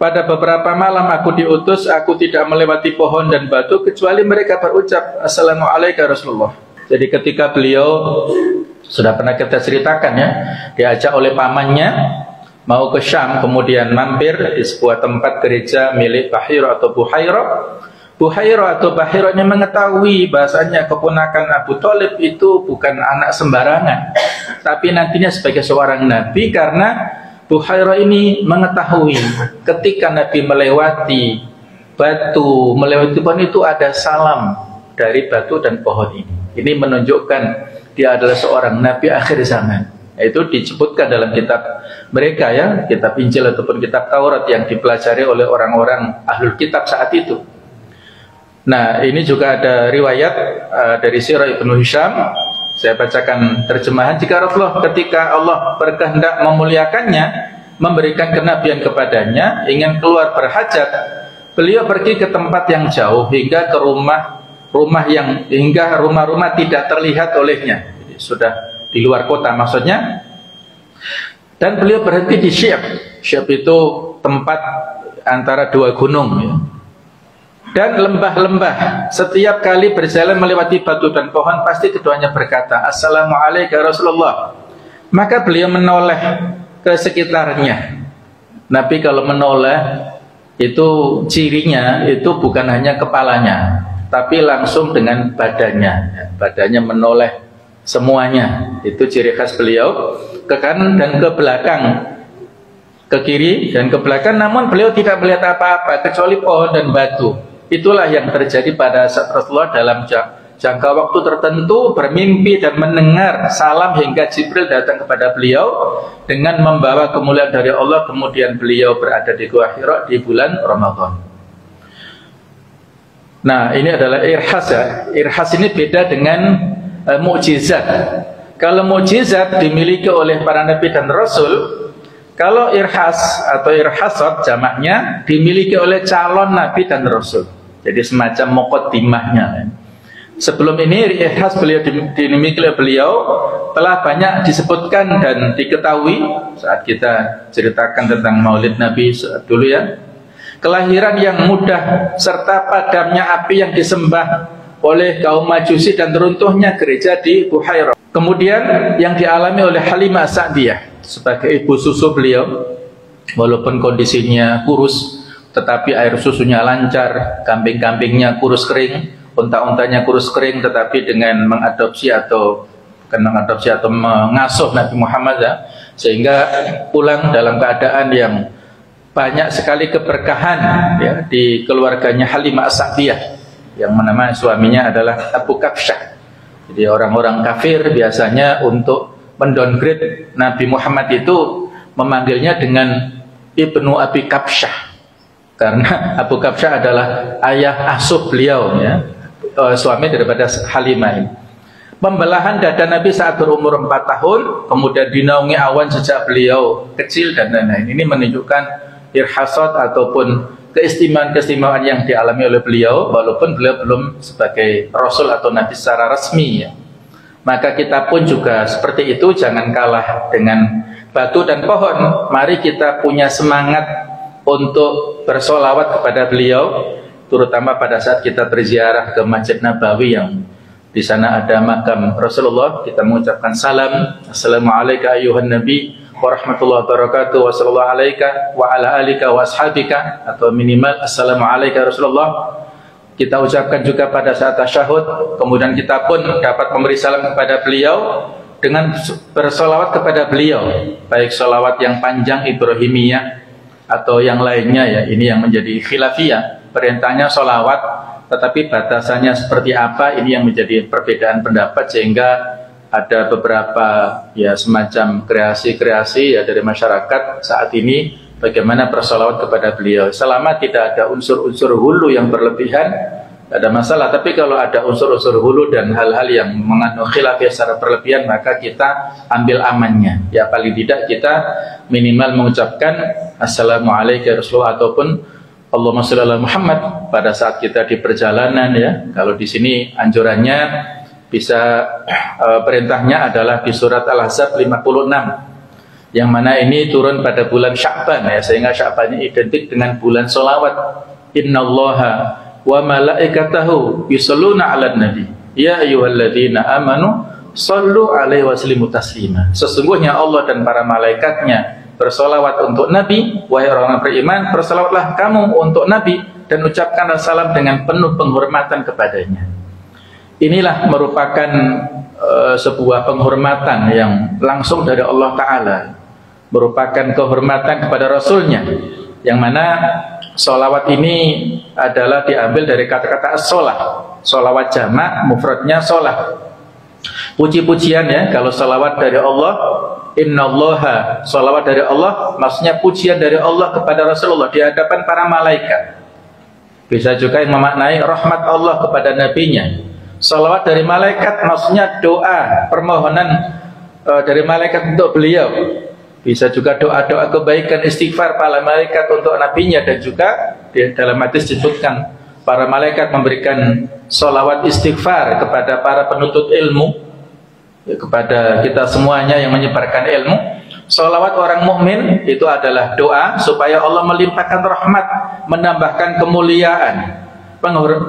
Pada beberapa malam aku diutus, aku tidak melewati pohon dan batu kecuali mereka berucap assalamu alayka Rasulullah. Jadi ketika beliau sudah pernah kita ceritakan ya, diajak oleh pamannya mau ke Syam, kemudian mampir di sebuah tempat gereja milik Bahira atau Buhaira. Buhaira atau Bahiranya mengetahui bahasanya keponakan Abu Thalib itu bukan anak sembarangan, tapi nantinya sebagai seorang nabi, karena Buhaira ini mengetahui ketika Nabi melewati batu, melewati pohon itu ada salam dari batu dan pohon ini. Ini menunjukkan dia adalah seorang nabi akhir zaman. Itu disebutkan dalam kitab mereka ya, kitab Injil ataupun kitab Taurat yang dipelajari oleh orang-orang ahlul kitab saat itu. Nah, ini juga ada riwayat dari Sirah Ibnu Hisham. Saya bacakan terjemahan. Jika Rasulullah ketika Allah berkehendak memuliakannya, memberikan kenabian kepadanya, ingin keluar berhajat, beliau pergi ke tempat yang jauh hingga ke rumah-rumah tidak terlihat olehnya. Jadi, sudah di luar kota maksudnya. Dan beliau berhenti di Syab. Syab itu tempat antara dua gunung ya. Dan lembah-lembah. Setiap kali berjalan melewati batu dan pohon, pasti keduanya berkata, Assalamualaikum Rasulullah. Maka beliau menoleh ke sekitarnya. Nabi kalau menoleh itu cirinya itu bukan hanya kepalanya, tapi langsung dengan badannya. Badannya menoleh semuanya. Itu ciri khas beliau. Ke kanan dan ke belakang, ke kiri dan ke belakang, namun beliau tidak melihat apa-apa kecuali pohon dan batu. Itulah yang terjadi pada saat Rasulullah dalam jangka waktu tertentu bermimpi dan mendengar salam hingga Jibril datang kepada beliau dengan membawa kemuliaan dari Allah. Kemudian beliau berada di Gua Hira di bulan Ramadan. Nah, ini adalah irhas ya. Irhas ini beda dengan mukjizat. Kalau mukjizat dimiliki oleh para nabi dan rasul, kalau irhas atau irhasat jamaknya dimiliki oleh calon nabi dan rasul. Jadi semacam muqaddimahnya. Sebelum ini irhas beliau dimiliki oleh beliau telah banyak disebutkan dan diketahui saat kita ceritakan tentang Maulid Nabi dulu ya. Kelahiran yang mudah serta padamnya api yang disembah oleh kaum Majusi dan runtuhnya gereja di Buhairah. Kemudian yang dialami oleh Halimah Sa'diyah sebagai ibu susu beliau, walaupun kondisinya kurus, tetapi air susunya lancar, kambing-kambingnya kurus kering, unta-untanya kurus kering, tetapi dengan mengadopsi atau mengasuh Nabi Muhammad ya, sehingga pulang dalam keadaan yang banyak sekali keberkahan ya, di keluarganya Halimah Sa'diyah, yang nama suaminya adalah Abu Kabsyah. Jadi orang-orang kafir biasanya untuk mendowngrade Nabi Muhammad itu memanggilnya dengan Ibnu Abi Kabsyah, karena Abu Kabsyah adalah ayah asuh beliau ya, suami daripada Halimah ini. Pembelahan dada Nabi saat berumur 4 tahun, kemudian dinaungi awan sejak beliau kecil dan lain-lain. Ini menunjukkan irhasat ataupun keistimewaan yang dialami oleh beliau, walaupun beliau belum sebagai Rasul atau Nabi secara resmi ya. Maka kita pun juga seperti itu, jangan kalah dengan batu dan pohon. Mari kita punya semangat untuk bersolawat kepada beliau, terutama pada saat kita berziarah ke Masjid Nabawi yang di sana ada makam Rasulullah. Kita mengucapkan salam, Assalamualaikum ayuhan Nabi warahmatullahi wabarakatuh, wa sallallahu alaika wa ala alika wa ashabika, atau minimal Assalamualaikum Rasulullah. Kita ucapkan juga pada saat tasyahud. Kemudian kita pun dapat memberi salam kepada beliau dengan bersolawat kepada beliau, baik solawat yang panjang Ibrahimiyah atau yang lainnya ya. Ini yang menjadi khilafiyah. Perintahnya solawat, tetapi batasannya seperti apa, ini yang menjadi perbedaan pendapat, sehingga ada beberapa ya semacam kreasi-kreasi ya dari masyarakat saat ini bagaimana bersolawat kepada beliau. Selama tidak ada unsur-unsur hulu yang berlebihan, tidak ada masalah. Tapi kalau ada unsur-unsur hulu dan hal-hal yang mengandung khilafiyah secara berlebihan, maka kita ambil amannya. Ya paling tidak kita minimal mengucapkan Assalamualaikum Rasulullah ataupun Allahumma sholli ala Muhammad pada saat kita di perjalanan ya. Kalau di sini anjurannya bisa perintahnya adalah di surat Al-Ahzab 56, yang mana ini turun pada bulan Sya'ban ya, sehingga Sya'ban ini identik dengan bulan sholawat. Innallaha wa malaikatahu yusholluna 'alan nabi ya ayyuhalladzina amanu shollu 'alaihi wa sallimu taslima. Sesungguhnya Allah dan para malaikatnya bersolawat untuk Nabi. Wahai orang beriman, bersolawatlah kamu untuk Nabi dan ucapkanlah salam dengan penuh penghormatan kepadanya. Inilah merupakan sebuah penghormatan yang langsung dari Allah Ta'ala, merupakan kehormatan kepada Rasulnya, yang mana solawat ini adalah diambil dari kata-kata as-sholah. Solawat jamak, mufradnya sholah. Puji-pujian ya, kalau salawat dari Allah, innallaha, salawat dari Allah maksudnya pujian dari Allah kepada Rasulullah di hadapan para malaikat. Bisa juga yang memaknai rahmat Allah kepada nabinya. Salawat dari malaikat maksudnya doa, permohonan dari malaikat untuk beliau. Bisa juga doa-doa kebaikan, istighfar para malaikat untuk nabinya. Dan juga di dalam hadis disebutkan para malaikat memberikan salawat istighfar kepada para penuntut ilmu, kepada kita semuanya yang menyebarkan ilmu. Salawat orang mukmin itu adalah doa supaya Allah melimpahkan rahmat, menambahkan kemuliaan,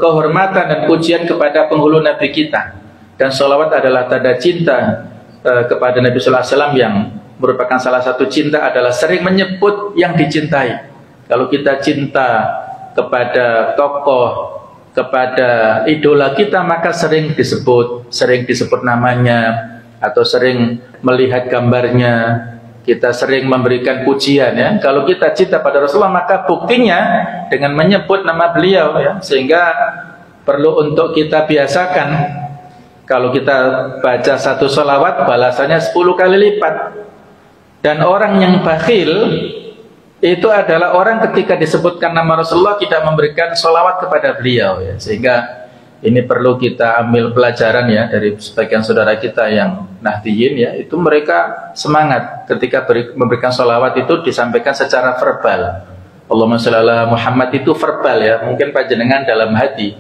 kehormatan dan pujian kepada penghulu Nabi kita. Dan salawat adalah tanda cinta kepada Nabi Sallallahu Alaihi Wasallam, yang merupakan salah satu cinta adalah sering menyebut yang dicintai. Kalau kita cinta kepada tokoh, kepada idola kita, maka sering disebut namanya, atau sering melihat gambarnya, kita sering memberikan pujian ya. Kalau kita cinta pada Rasulullah, maka buktinya dengan menyebut nama beliau ya. Sehingga perlu untuk kita biasakan, kalau kita baca satu sholawat balasannya 10 kali lipat. Dan orang yang bakhil itu adalah orang ketika disebutkan nama Rasulullah tidak memberikan sholawat kepada beliau ya. Sehingga ini perlu kita ambil pelajaran ya dari sebagian saudara kita yang Nahdiyin ya. Itu mereka semangat ketika memberikan sholawat itu disampaikan secara verbal. Allahumma sholli ala Muhammad itu verbal ya, mungkin panjenengan dalam hati.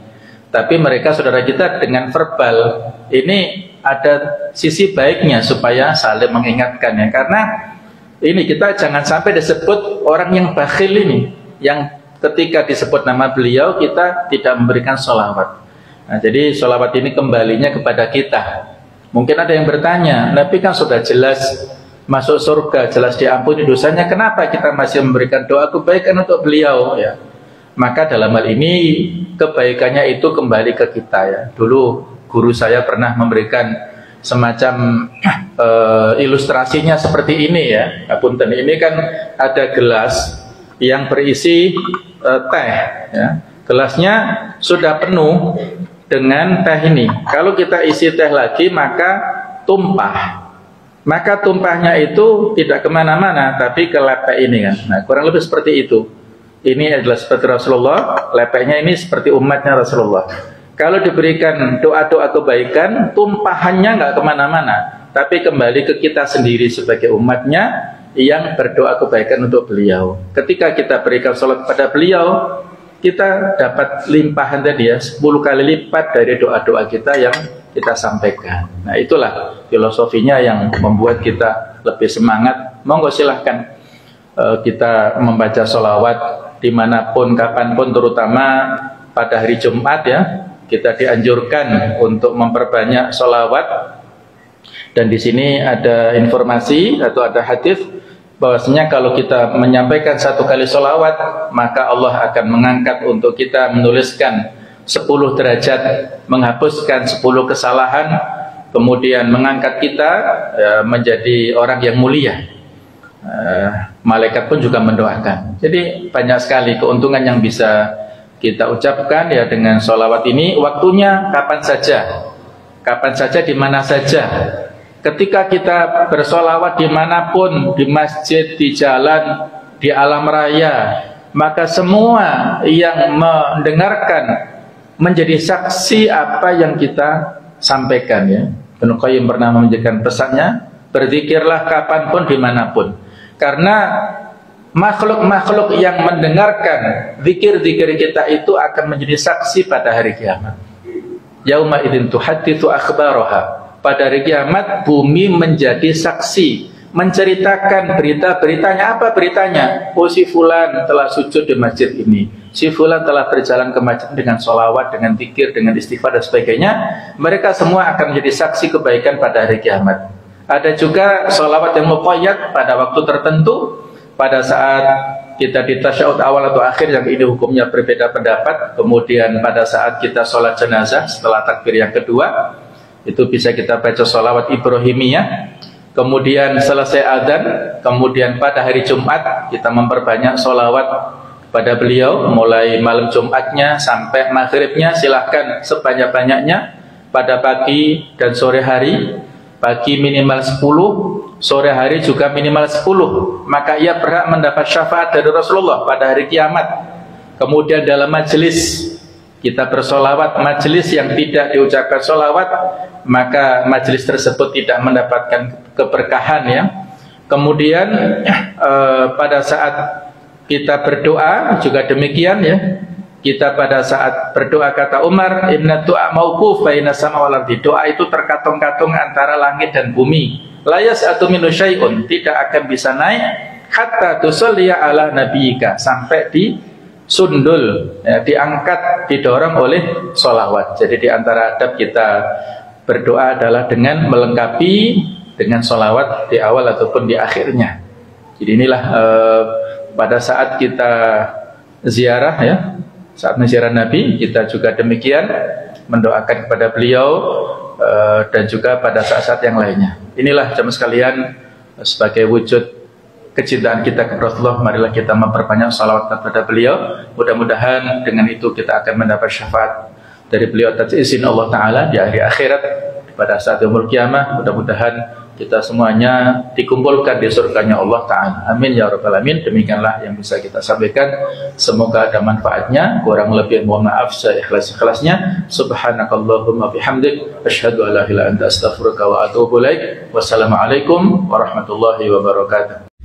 Tapi mereka saudara kita dengan verbal ini ada sisi baiknya supaya saling mengingatkan ya. Karena ini kita jangan sampai disebut orang yang bakhil ini, yang ketika disebut nama beliau kita tidak memberikan sholawat. Nah, jadi sholawat ini kembalinya kepada kita. Mungkin ada yang bertanya, Nabi kan sudah jelas masuk surga, jelas diampuni dosanya, kenapa kita masih memberikan doa kebaikan untuk beliau ya? Maka dalam hal ini kebaikannya itu kembali ke kita ya. Dulu guru saya pernah memberikan semacam ilustrasinya seperti ini ya. Punten, ini kan ada gelas yang berisi teh ya. Gelasnya sudah penuh dengan teh ini. Kalau kita isi teh lagi maka tumpah. Maka tumpahnya itu tidak kemana-mana, tapi ke lepek ini kan. Nah, kurang lebih seperti itu. Ini adalah seperti Rasulullah, lepeknya ini seperti umatnya Rasulullah. Kalau diberikan doa-doa kebaikan, tumpahannya nggak kemana-mana, tapi kembali ke kita sendiri sebagai umatnya yang berdoa kebaikan untuk beliau. Ketika kita berikan sholat kepada beliau, kita dapat limpahan tadi ya, 10 kali lipat dari doa-doa kita yang kita sampaikan. Nah, itulah filosofinya yang membuat kita lebih semangat. Monggo silahkan kita membaca sholawat dimanapun, kapanpun, terutama pada hari Jumat ya. Kita dianjurkan untuk memperbanyak sholawat. Dan di sini ada informasi atau ada hadis bahwasanya kalau kita menyampaikan 1 kali sholawat, maka Allah akan mengangkat untuk kita menuliskan 10 derajat, menghapuskan 10 kesalahan, kemudian mengangkat kita menjadi orang yang mulia. Malaikat pun juga mendoakan. Jadi banyak sekali keuntungan yang bisa kita ucapkan ya dengan sholawat ini. Waktunya kapan saja, di mana saja. Ketika kita bersolawat dimanapun, di masjid, di jalan, di alam raya, maka semua yang mendengarkan menjadi saksi apa yang kita sampaikan ya. Ibnu Qayyim pernah menjadikan pesannya, berzikirlah kapanpun, dimanapun. Karena makhluk-makhluk yang mendengarkan zikir-zikir kita itu akan menjadi saksi pada hari kiamat. Yauma idzin tuhadditsu akhbaraha. Pada hari kiamat bumi menjadi saksi, menceritakan berita-beritanya. Apa beritanya? Oh, si fulan telah sujud di masjid ini, si fulan telah berjalan ke masjid dengan sholawat, dengan zikir, dengan istighfar dan sebagainya. Mereka semua akan menjadi saksi kebaikan pada hari kiamat. Ada juga sholawat yang muqayyad pada waktu tertentu. Pada saat kita di tasyahud awal atau akhir, yang ini hukumnya berbeda pendapat. Kemudian pada saat kita sholat jenazah setelah takbir yang kedua, itu bisa kita baca sholawat Ibrahimiyah. Kemudian selesai adzan, kemudian pada hari Jumat kita memperbanyak sholawat kepada beliau. Mulai malam Jumatnya sampai maghribnya silahkan sebanyak-banyaknya. pada pagi dan sore hari, pagi minimal 10, sore hari juga minimal 10, maka ia berhak mendapat syafaat dari Rasulullah pada hari kiamat. Kemudian dalam majelis kita bersolawat, majelis yang tidak diucapkan solawat, maka majelis tersebut tidak mendapatkan keberkahan ya. Kemudian pada saat kita berdoa juga demikian ya. Kita pada saat berdoa, kata Umar, inna du'a mauquf baina sama wal ardi. Doa itu terkatung-katung antara langit dan bumi. La yas'atu minhu syai'un, tidak akan bisa naik hatta tusalliya ala nabiyyika, sampai disundul ya, diangkat, didorong oleh sholawat. Jadi di antara adab kita berdoa adalah dengan melengkapi dengan sholawat di awal ataupun di akhirnya. Jadi inilah pada saat kita ziarah ya, saat menziarah Nabi, kita juga demikian mendoakan kepada beliau dan juga pada saat-saat yang lainnya. Inilah jemaah sekalian, sebagai wujud kecintaan kita kepada Rasulullah, marilah kita memperbanyak salawat kepada beliau. Mudah-mudahan dengan itu kita akan mendapat syafaat dari beliau atas izin Allah Ta'ala di hari akhirat pada saat yaumul qiyamah. Mudah-mudahan kita semuanya dikumpulkan di surganya Allah Ta'ala. Amin ya rabbal alamin. Demikianlah yang bisa kita sampaikan. Semoga ada manfaatnya. Kurang lebih mohon maaf seikhlas-ikhlasnya. Subhanakallahumma bihamdik, asyhadu an la ilaha illa anta, astaghfiruka wa atubu ilaik. Wassalamualaikum warahmatullahi wabarakatuh.